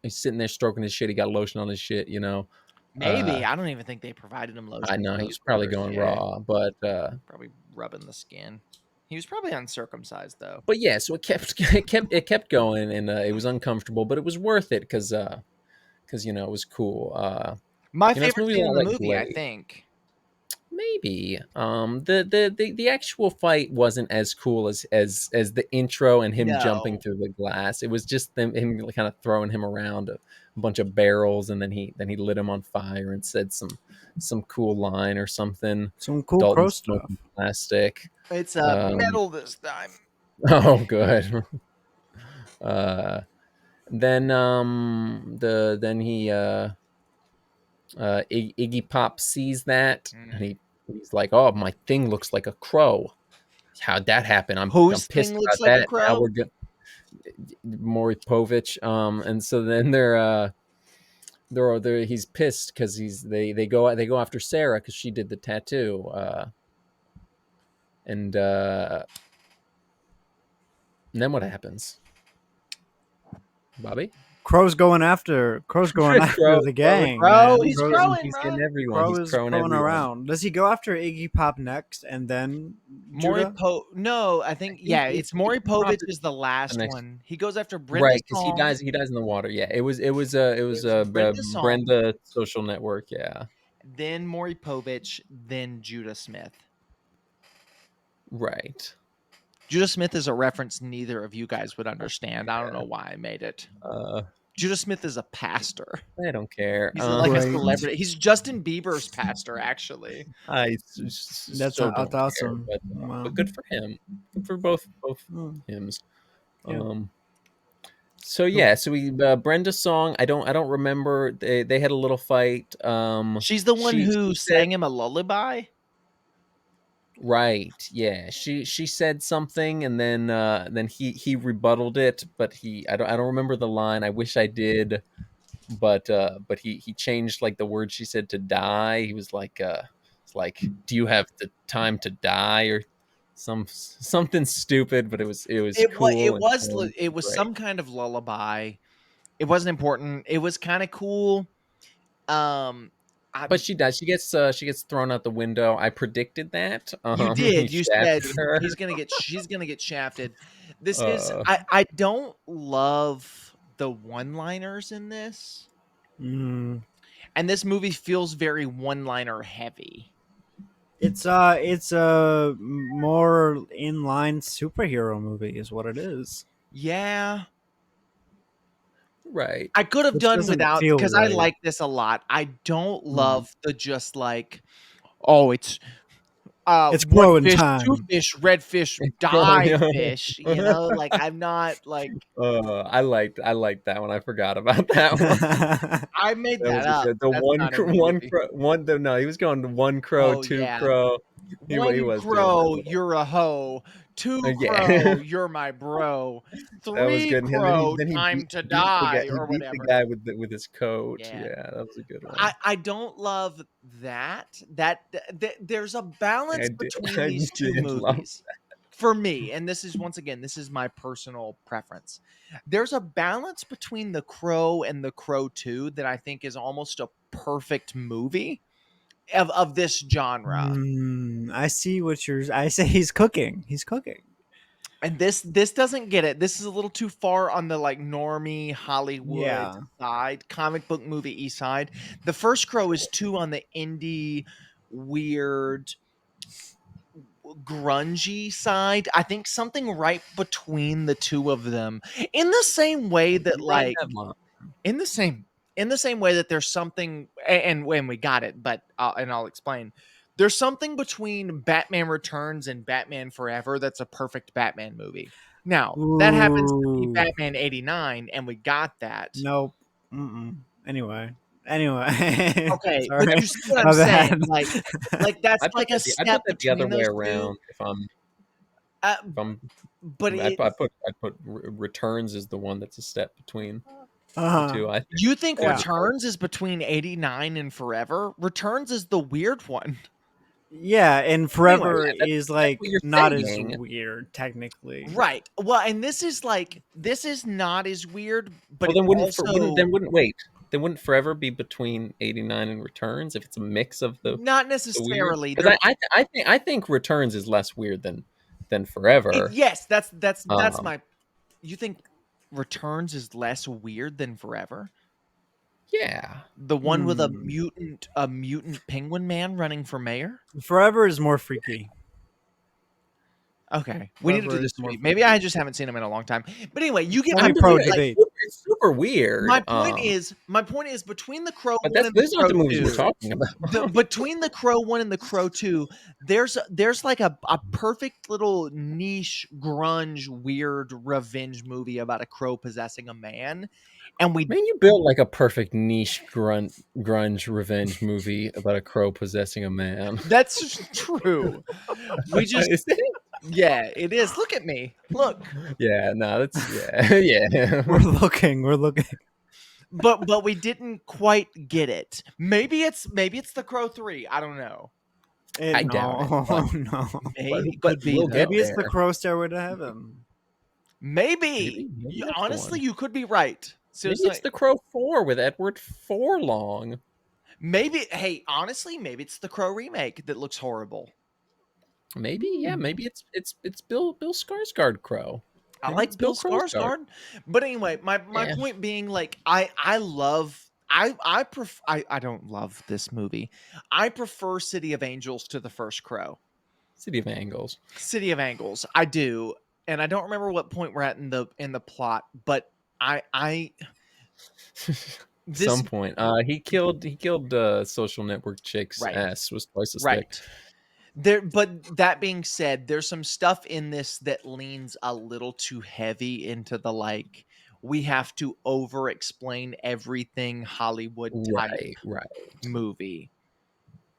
sitting there stroking his shit. He got lotion on his shit, you know. Maybe. I don't even think they provided him lotion. I know for he those was probably orders. going Yeah, raw, but probably rubbing the skin. He was probably uncircumcised though. but yeah, so it kept going, and it was uncomfortable, but it was worth it because you know it was cool. My this favorite movie's scene a in lot the like movie, I Blade. think. Maybe the actual fight wasn't as cool as the intro and him jumping No. through the glass. It was just him kind of throwing him around a bunch of barrels, and then he lit him on fire and said some cool line or something. Some cool Dalton crow stuff. smoking plastic. It's metal this time. Oh, good. Then Iggy Pop sees that, and he's like, "Oh, my thing looks like a crow. How'd that happen? I'm Whose pissed thing looks about like a that. crow? Now we're good." Maury Povich. And so then he's pissed because they go after Sarah because she did the tattoo. And then what happens, Bobby? Crow's going after Crow, the gang, Crow, man. he's Crow's- crowing, he's bro. getting everyone. Crow He's is crowing crowing everyone. around. Does he go after Iggy Pop next and then Judah? No, I think it's Maury Povich is the last next- one. He goes after Brenda Right, because Song. he dies in the water. Yeah, it was Brenda Song. Brenda Social Network. Yeah, Then Maury Povich, then Judah Smith. right. Judah Smith is a reference neither of you guys would understand. I don't know why I made it. Judah Smith is a pastor. I don't care. He's like a Right. celebrity. He's Justin Bieber's pastor, actually. That's don't care, awesome. but Wow. good for him. Good for both hymns. Yeah. So yeah, so we Brenda's song. I don't remember. They had a little fight. She's the one who she said- sang him a lullaby. Right. Yeah. She said something, and then he rebutted it, but I don't remember the line. I wish I did, but he changed like the word she said to die. He was like it's like, do you have the time to die, or something stupid? But it was cool. It was some kind of lullaby. It wasn't important. It was kind of cool. But she does. She gets thrown out the window. I predicted that. You did. You said her. she's gonna get shafted. This is. I don't love the one-liners in this, Mm. and this movie feels very one-liner heavy. It's a more inline superhero movie, is what it is. Yeah, Right. I could have Which done doesn't without feel because I right. like this a lot. I don't love the just like, oh, it's It's one growing fish, time. two fish, red fish, die fish. You know, like I'm not like I liked that one. I forgot about that one. I made that was up. good. The That's one not in the one movie. crow, no, he was going to one crow, Oh, two yeah. crow. He One was doing crow, that. you're a hoe. Two Yeah. crow, you're my bro. That was Three good. And crow, then he time beat, to beat the guy, die, he or beat whatever. the guy with his coat. Yeah. Yeah, that was a good one. I don't love that. There's a balance between I these two did love movies. For me, and this is my personal preference. There's a balance between The Crow and The Crow 2 that I think is almost a perfect movie of this genre. I see I say he's cooking. He's cooking. And this doesn't get it. This is a little too far on the like normie Hollywood side, comic book movie east side. The First Crow is too on the indie, weird, grungy side. I think something right between the two of them, in the same way that like in the same way that there's something, and when we got it, but I'll explain. There's something between Batman Returns and Batman Forever that's a perfect Batman movie. Now, that happens to be Ooh. Batman 89, and we got that. Nope. Anyway. Okay, Sorry. but you see what I'm My saying? bad. Like that's I put like a that step the other between way those around. two. If I'm, But I put Returns is the one that's a step between the two. I think. You think Yeah. Returns is between 89 and Forever? Returns is the weird one. Yeah, and Forever Anyway, is what like you're not saying. as weird technically. Right. Well, and this is not as weird, but Well, then wouldn't Forever be between 89 and Returns if it's a mix of the not necessarily. Because I think Returns is less weird than Forever. Yes, that's my. You think Returns is less weird than Forever? Yeah. The one with a mutant penguin man running for mayor? Forever is more freaky. Okay. We need to do Forever this is more movie. Maybe I just haven't seen him in a long time. But anyway, you get Only my pro point. Like, debate. It's super weird. my point is between the Crow but 1 and the those aren't the Crow movies 2. we're talking about. Between the Crow 1 and the Crow 2, there's like a perfect little niche grunge weird revenge movie about a crow possessing a man. And Man, you built like a perfect niche grunge revenge movie about a crow possessing a man. That's true. We just Is it? yeah, it is. Look at me. Look. Yeah, no, that's yeah. We're looking. But we didn't quite get it. Maybe it's the Crow 3. I don't know. I doubt it, but- No. Maybe but could be. we'll though. get Maybe it's the there. Crow Stairway to Heaven. Maybe. Maybe that's the Honestly, one. you could be right. So Maybe it's it's like The Crow 4 with Edward Furlong. maybe. Hey, honestly, maybe it's the Crow remake that looks horrible. Maybe, yeah, maybe it's Bill Skarsgård Crow. I Maybe like it's Bill Bill Skarsgård. Skarsgård, but anyway, my Yeah. point being, like, I don't love this movie. I prefer City of Angels to the first Crow. City of Angles. City of Angles, I do, and I don't remember what point we're at in the plot, but I Some this point. He killed social network chick's right ass was twice as thick. right there. But that being said, there's some stuff in this that leans a little too heavy into the, like, we have to over explain everything Hollywood type Right. movie.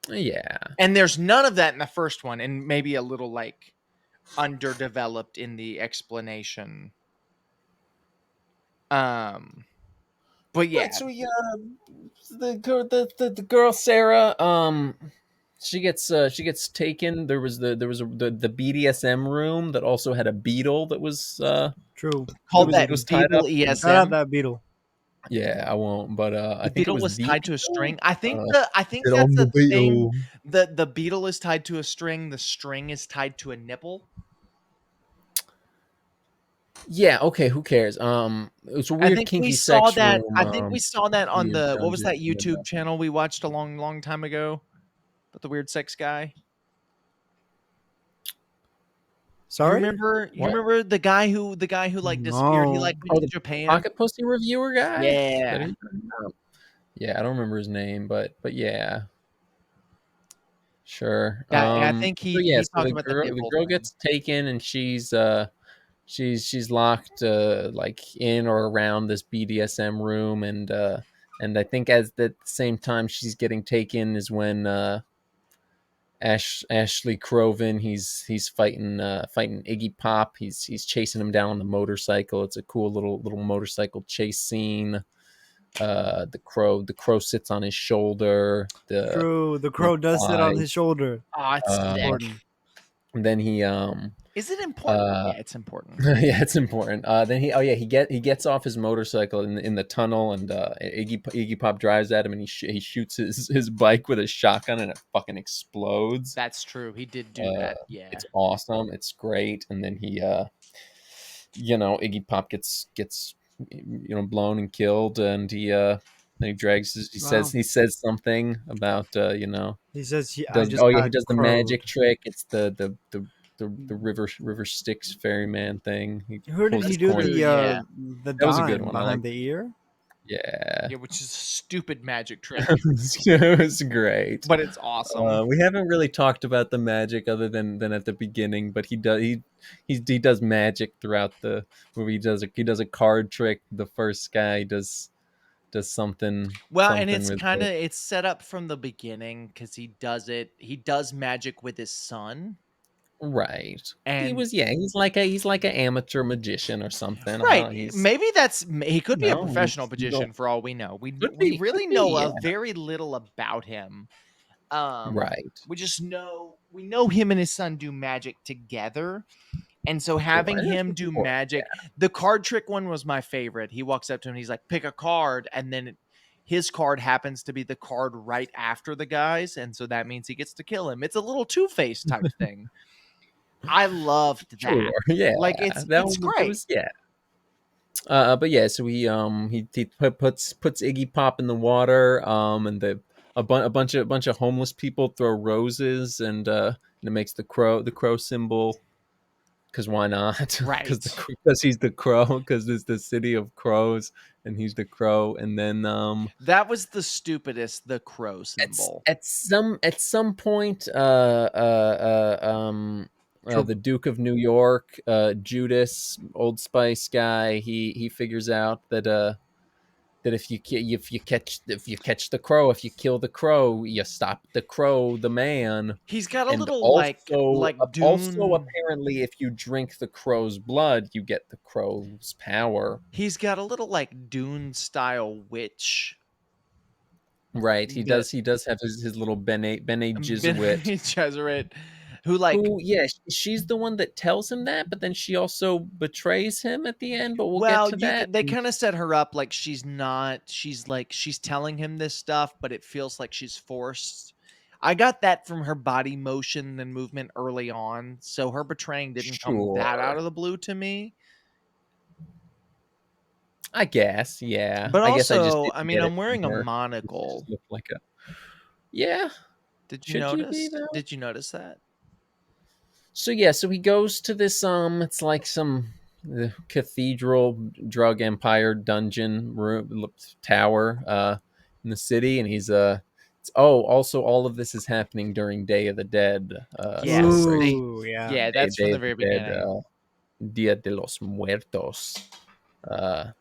Yeah. And there's none of that in the first one, and maybe a little, like, underdeveloped in the explanation. But Right. yeah, So the girl Sarah, she gets taken. There was the BDSM room that also had a beetle that was True. called was that was tied Beetle up. Shout out ESM. that beetle. Yeah, I won't, but I The think it beetle was was the tied to a beetle. string. I think Get that's on a the thing. beetle. The beetle is tied to a string. The string is tied to a nipple. Yeah, okay, who cares? It's a I weird think we kinky saw sex that. room. I think we saw that on Weird the, what was dungeon. that YouTube channel we watched a long time ago? But the weird sex guy. You Sorry? remember? You What? remember the guy who like disappeared? He No. like went Oh, to the Japan. pocket pussy reviewer guy? Is that who Yeah. you're talking about? Yeah, I don't remember his name, but yeah, sure. That, I think So yeah, he so talked the about the girl the nipple girl thing. gets taken and she's locked like in or around this BDSM room and I think at the same time she's getting taken is when Ashley Croven he's fighting Iggy Pop. He's chasing him down on the motorcycle. It's a cool little motorcycle chase scene. The crow sits on his shoulder. The True. The they crow does sit on fly. his shoulder. Oh, it's It's Uh, sick. important. and then he Is it important? uh Yeah, it's important. yeah, it's important. Then he gets off his motorcycle in the tunnel, and Iggy Pop drives at him, and he shoots his bike with a shotgun, and it fucking explodes. That's true. He did do Uh, that. Yeah. it's awesome. It's great. And then Iggy Pop gets blown and killed, and then he drags Wow. he says something about He says, I does just he got does the crowed. magic trick. It's the river Styx ferryman thing. He Who did pulls he his That's do coin. true. Yeah. the That was a good dime one. I behind like. the ear? Yeah, Yeah, which is a stupid magic trick, it was great. but it's awesome. We haven't really talked about the magic other than at the beginning, but he does magic throughout the movie. He does a card trick. The first guy does Well, and something it's with kind of it. it's set up from the beginning because he does magic with his son. Right. And He's like an amateur magician or something. right, He's maybe he could be a professional he's magician for all we know. We could we be, really know yeah. a very little about him. Right. We just know him and his son do magic together. And so Sure. having And that's him what's do important. magic, the card trick one was my favorite. He walks up to him, he's like, pick a card, and then his card happens to be the card right after the guy's, and so that means he gets to kill him. It's a little Two-Face type thing. I loved Sure. that. Yeah. Like, That it's great. was yeah. But yeah, so puts Iggy Pop in the water, and a bunch of homeless people throw roses, and it makes the crow symbol. Because why not? Because Right. he's the crow. Because it's the city of crows, and he's the crow. And then That was the stupidest, the crow symbol. at some point, True. the Duke of New York, Judas, Old Spice guy, he figures out that if you catch the crow, if you kill the crow, you stop the crow, the man. He's got a And little also, Dune. apparently, if you drink the crow's blood, you get the crow's power. He's got a little like Dune style witch. Right? He Bit does. He does have his little Bene Bene Gesserit. Gesserit. who like Yeah, she's the one that tells him that, but then she also betrays him at the end, but we'll get well, to that. they kind of set her up like she's telling him this stuff, but it feels like she's forced. I got that from her body motion and movement early on, so her betraying didn't come that out Sure. of the blue to me. I guess, yeah. But I guess I just also, I didn't mean, get it I'm from wearing a her. She just monocle. looked like a yeah. Did you Should you be notice? though? Did you notice that? So yeah, so he goes to this it's like some cathedral drug empire dungeon room tower in the city, and he's also all of this is happening during Day of the Dead Yes, celebration. Ooh, yeah. yeah, that's from Day the of the very Dead, beginning. Dia de los Muertos.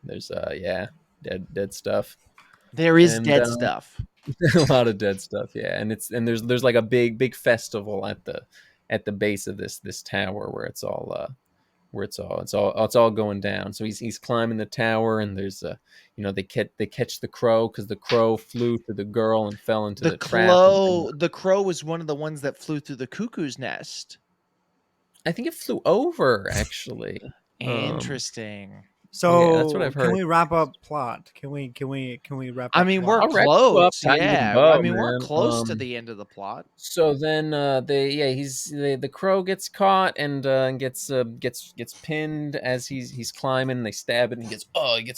There's yeah, dead stuff, There is and dead stuff. a lot of dead stuff, yeah. And there's like a big festival at the base of this tower where it's all going down. So he's climbing the tower, and there's they catch the crow because the crow flew to the girl and fell into the trap, and then The crow was one of the ones that flew through the cuckoo's nest. I think it flew over actually. Interesting. Yeah, that's what I've So can heard. we wrap up plot? Can we wrap I up mean, we're plot? I'll wrap you up, close. tie you with a Yeah. I bow, mean, we're man. close to the end of the plot. So then the crow gets caught and gets pinned as he's climbing, and they stab it, and he gets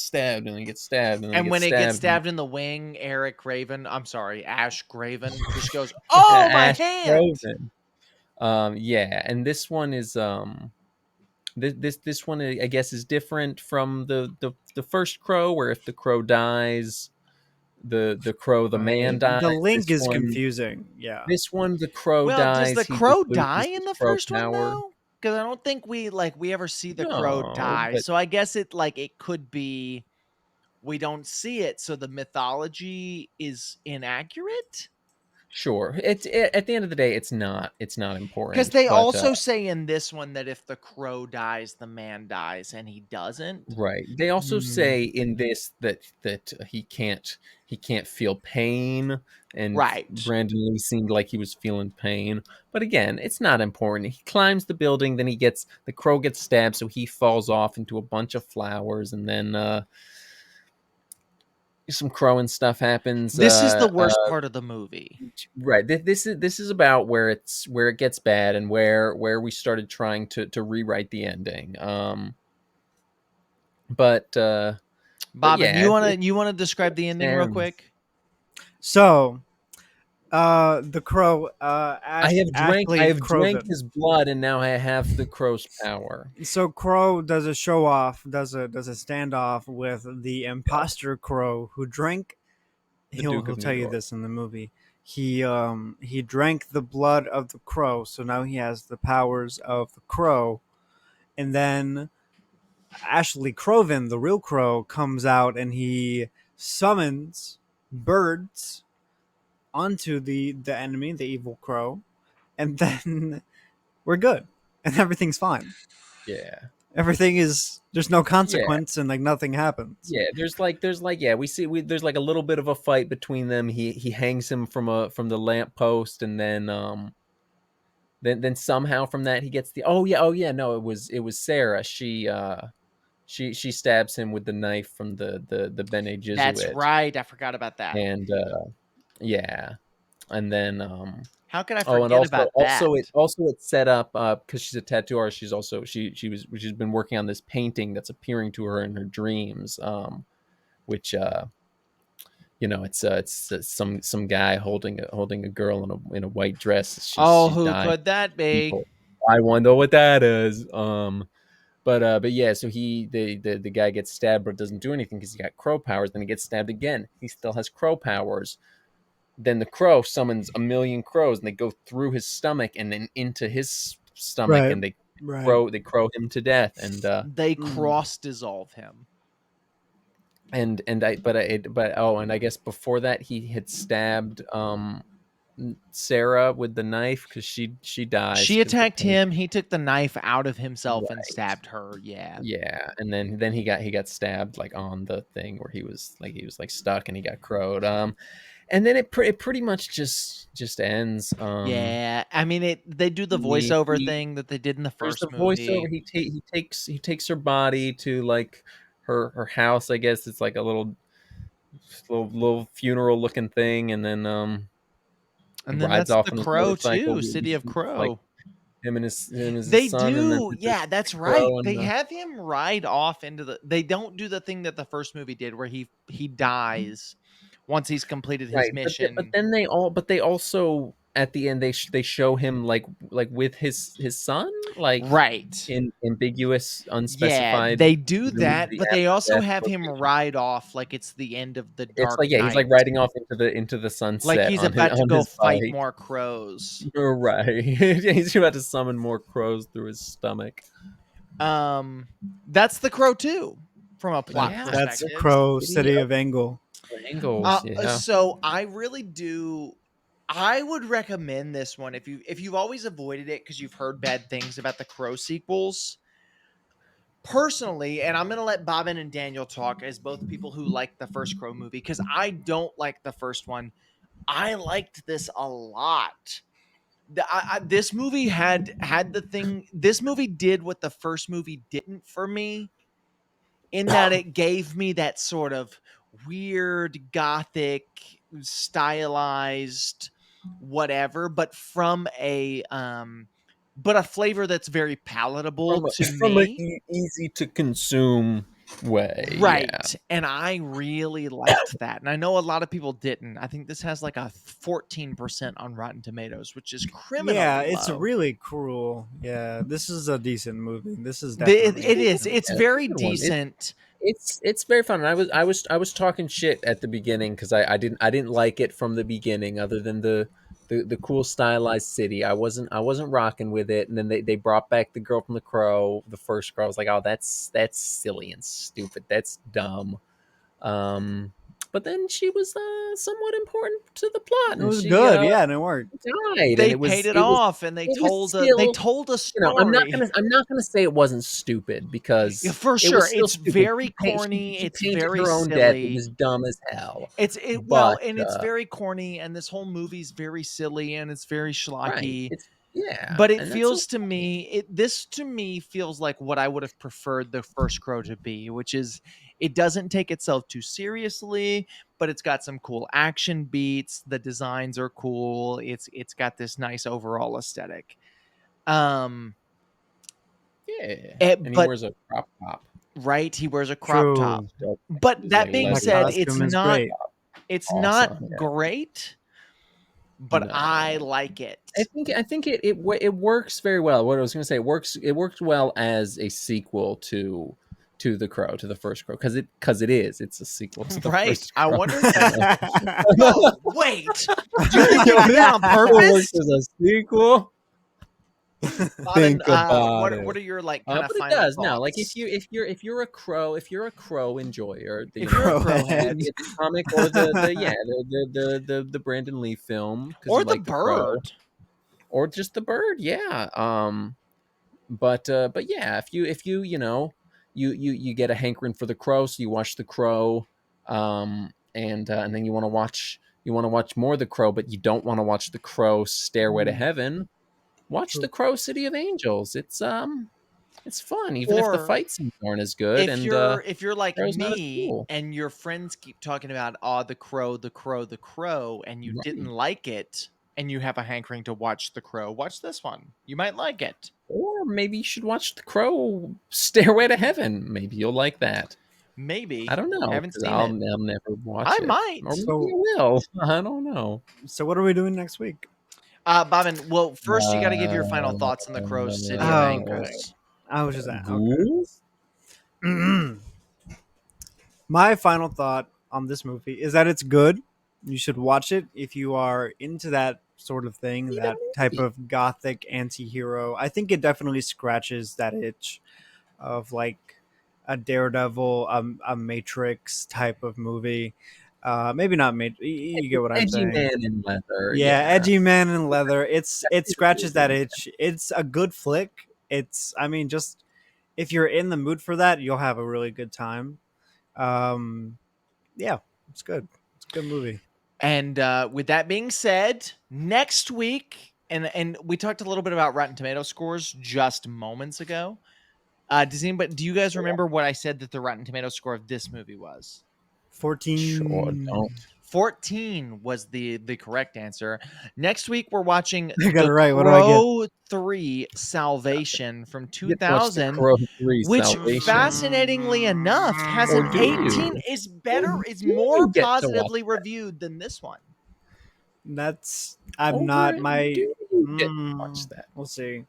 stabbed, and he gets stabbed, and then he And gets when it gets stabbed. stabbed in the wing, Ash Graven just goes, "Oh, my Ash hand!" Frozen. Yeah, and this one is this one I guess is different from the first crow, where if the crow dies, the man Right. dies. The link is confusing. Yeah. This one, the crow Well, does dies. the He crow just die loses in his the crow first one power. though? Because I don't think we ever see the crow No, die. but So I guess it could be we don't see it, so the mythology is inaccurate. sure. At the end of the day, it's not Because important. they But also say in this one that if the crow dies, the man dies, and he doesn't. right. They also Mm. say in this that he can't feel pain, and Right. Brandon Lee seemed like he was feeling pain. But again, it's not important. He climbs the building, then the crow gets stabbed, so he falls off into a bunch of flowers, and then some crowing stuff happens. This is the worst part of the movie. Right. This is about where it gets bad, and where we started trying to rewrite the ending. But Bobbin, yeah, you wanna describe the ending real ends. quick? So, the crow, I Ashley have drank Croven. his blood, and now I have the crow's power. So Crow does a show off, does a standoff with the imposter Crow who drank. The He'll Duke of he'll New tell you York. this in the movie. He drank the blood of the crow, so now he has the powers of the crow. And then Ashley Croven, the real crow, comes out and he summons birds onto the enemy, the evil crow, and then we're good, and everything's fine. Yeah. Everything is there's no Yeah. consequence, and like nothing happens. Yeah, there's like yeah, there's like a little bit of a fight between them. He hangs him from the lamp post, and then somehow from that he gets the oh yeah, no, it was Sarah. She stabs him with the knife from the Bene That's Gesserit, right. I forgot about that. and yeah, and then How could I oh, and forget about that? it's set up because she's a tattoo artist. She's been working on this painting that's appearing to her in her dreams, which it's some guy holding a girl in a white dress. Oh, She's who dying. could that be? People, I wonder what that is. But yeah, so the guy gets stabbed but doesn't do anything because he got crow powers. Then he gets stabbed again. He still has crow powers. Then the crow summons a million crows, and they go through his stomach and then into his stomach, Right. and they Right. crow him to death. They Mm. cross dissolve him. And I guess before that he had stabbed Sarah with the knife because she dies. She 'Cause the attacked pain. him. He took the knife out of himself and Right. stabbed her. Yeah. Yeah, and then he got stabbed like on the thing where he was like stuck, and he got crowed. and then it pretty much just ends. Yeah, I mean they do the voiceover he thing that they did in the there's the first voiceover. movie. He takes her body to like her house. I guess it's like a little funeral looking thing, and then And then rides that's off The on his Crow motorcycle. too, City of It's like Crow. him and his They son, and then do. the Yeah, that's right. crow and They the have him ride off into the they don't do the thing that the first movie did where he dies once he's completed his right. But mission. then they also at the end they show him like with his son, like Right. in ambiguous, Yeah, unspecified, they do that, presumably but they after also death have him location. ride off like it's the end of the It's Dark like, yeah, he's like Knight. riding off into the Like sunset he's on his about to on go his fight bike. more crows. Right. He's about to summon more crows through his stomach. That's The Crow too, from a plot Yeah, That's perspective. Crow, City City of of Angle. Angles. Yeah. So I really do. I would recommend this one if you've always avoided it because you've heard bad things about the Crow sequels. Personally, and I'm gonna let Bobbin and Daniel talk as both people who like the first Crow movie because I don't like the first one. I liked this a lot. This movie had the thing. This movie did what the first movie didn't for me, in that it gave me that sort of weird gothic stylized whatever, but from a flavor that's very palatable From a to from a me. easy to consume way. Yeah. Right. And I really liked that. And I know a lot of people didn't. I think this has like a 14% on Rotten Tomatoes, which is Yeah, criminally it's low. really cruel. Yeah, this is a decent movie. This is It, definitely a it is. decent It's Yeah, movie. it's a very good one. decent. It's very fun. And I was talking shit at the beginning because I didn't like it from the beginning, other than the cool stylized city. I wasn't rocking with it. And then they brought back the girl from the Crow, the first Crow. I was like, oh, that's silly and stupid. That's dumb. Um, but then she was somewhat important to the plot, It and was she good, yeah, and it worked. died, and They it paid was it it was off and it was they still, told a I'm not story. gonna say it wasn't stupid, Yeah, because for it sure. was still It's stupid. very She, corny. she It's painted very her own death. It silly. was dumb as hell. Well, But and it's very corny, and this whole movie's very silly and it's very right, schlocky. it's yeah, But it and that's feels to me, this to me feels like what I would have preferred the first Crow to be, which is it doesn't take itself too seriously, but it's got some cool action beats. The designs are cool. It's got this nice overall aesthetic. Um, yeah, and he but wears a crop top. right, he wears a crop top. True. So But he's that like being That leather said, costume is crop great. top. it's not Awesome. Yeah. great, but I No. like it. I think it works very well. What I was going to say, it works well as a sequel to the Crow, to the first Crow, because it's a sequel to the Right. first I Crow. wonder if that's no, wait. Do you think they did that on It works purpose? as a sequel. Bobbin, Think about what it. are your like kind of But it final does. No, like thoughts? if you're a crow enjoyer, If you're a Crowhead. crowhead the comic, or the Brandon Lee film, because or you the like the Crow, bird, or just the bird, yeah. But yeah, if you get a hankering for the Crow, so you watch the Crow, and then you want to watch more of the Crow, but you don't want to watch the Crow Stairway to Heaven. Watch the True. Crow City of Angels. It's fun, even if the or fight scenes aren't as good, and if you're like Crow's not as me cool. and your friends keep talking about the crow, the crow, the crow, and you didn't Right. like it, and you have a hankering to watch the crow, watch this one. You might like it. Or maybe you should watch the Crow Stairway to Heaven. Maybe you'll like that. I Maybe. don't know, Haven't because seen I'll it. never watch I it, or might. maybe I So, will. I don't know. so what are we doing next week? Bobbin, well, first you got to give your final Uh, thoughts on the Crow's City of Oh, okay. Angles. I was just Ghouls? okay. My final thought on this movie is that it's good. You should watch it if you are into that sort of thing, that type of gothic anti-hero. I think it definitely scratches that itch of like a Daredevil, a Matrix type of movie. Maybe not Matrix. You get what I'm Edgy saying? man in leather. Yeah, Yeah. edgy man in leather. It That's scratches that good. itch. It's a good flick. I mean, just if you're in the mood for that, you'll have a really good time. Um, yeah, it's good. It's a good movie. And with that being said, next week, and we talked a little bit about Rotten Tomato scores just moments ago. Do you guys remember what I said that the Rotten Tomato score of this movie was? 14. Sure, don't. 14 was the correct answer. Next week we're watching I got The it right. What do I get? Crow 3 Salvation from You get to watch The 2000, Crow 3 which Salvation. fascinatingly enough has Or an do you? 18 is Do more you get to watch positively that? reviewed than this one. I'm not Or my. do you get to watch that? We'll see.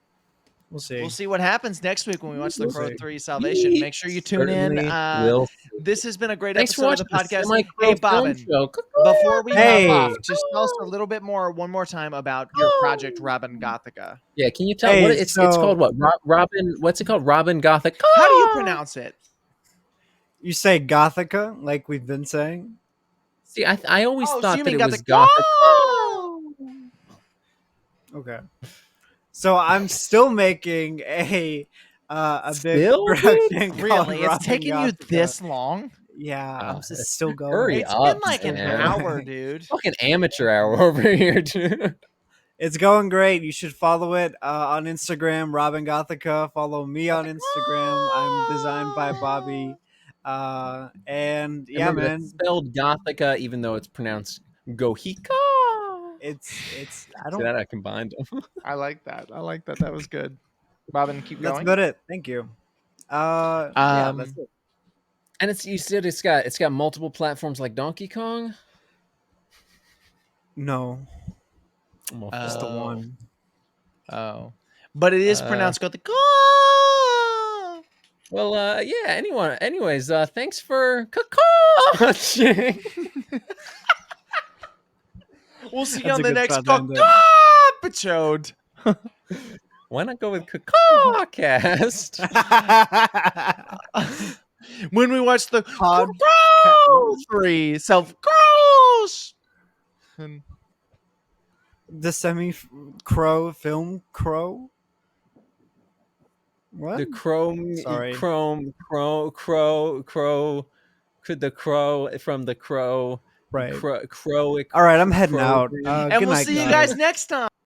We'll see. We'll see what happens next week when we watch The We'll Crow see. 3 Salvation. Make sure you tune in. Certainly will. This has been a great Thanks for episode of the watching the podcast. Semi-Crow Hey, Film Bobbin, Show. before we hop Hey. off, just tell us a little bit more, one more time, about your project, Robin Gothica. Yeah, can you tell Hey, what it's called? What Robin? What's it called? Robin Gothic. How do you pronounce it? You say Gothica, like we've been saying? See, I always Oh, so thought you that mean it was Gothic. Gothic. Okay. So I'm still making a big Still, dude? production called Really? It's Robin taking you Gothica. this long? Yeah, I'm Oh, just still going. hurry It's up, been like an man. hour, dude. Fucking amateur hour over here, dude. It's going great. You should follow it on Instagram, Robin Gothica. Follow me on Instagram. I'm designed by Bobby. And yeah, Remember, man, it's spelled Gothica, even though it's pronounced Gohika. it's I See don't. that I combined them. I like that. That was good. Robin, keep That's going. about it. Thank you. Yeah, that's it. And you said it's got multiple platforms like Donkey Kong. No, I'm just the one. Oh, but it is pronounced Gothic. Well, yeah. Anyways, thanks for watching. We'll see you That's on a the good next spot to end it. episode. Why not go with cast? When we watch the Pod- Crow 3 self-gross. The semi-crow film crow. What? The chrome, Sorry. crow, the crow from the crow, Right. crow. All right, I'm heading out. Green. And Good we'll night, see you guys next time.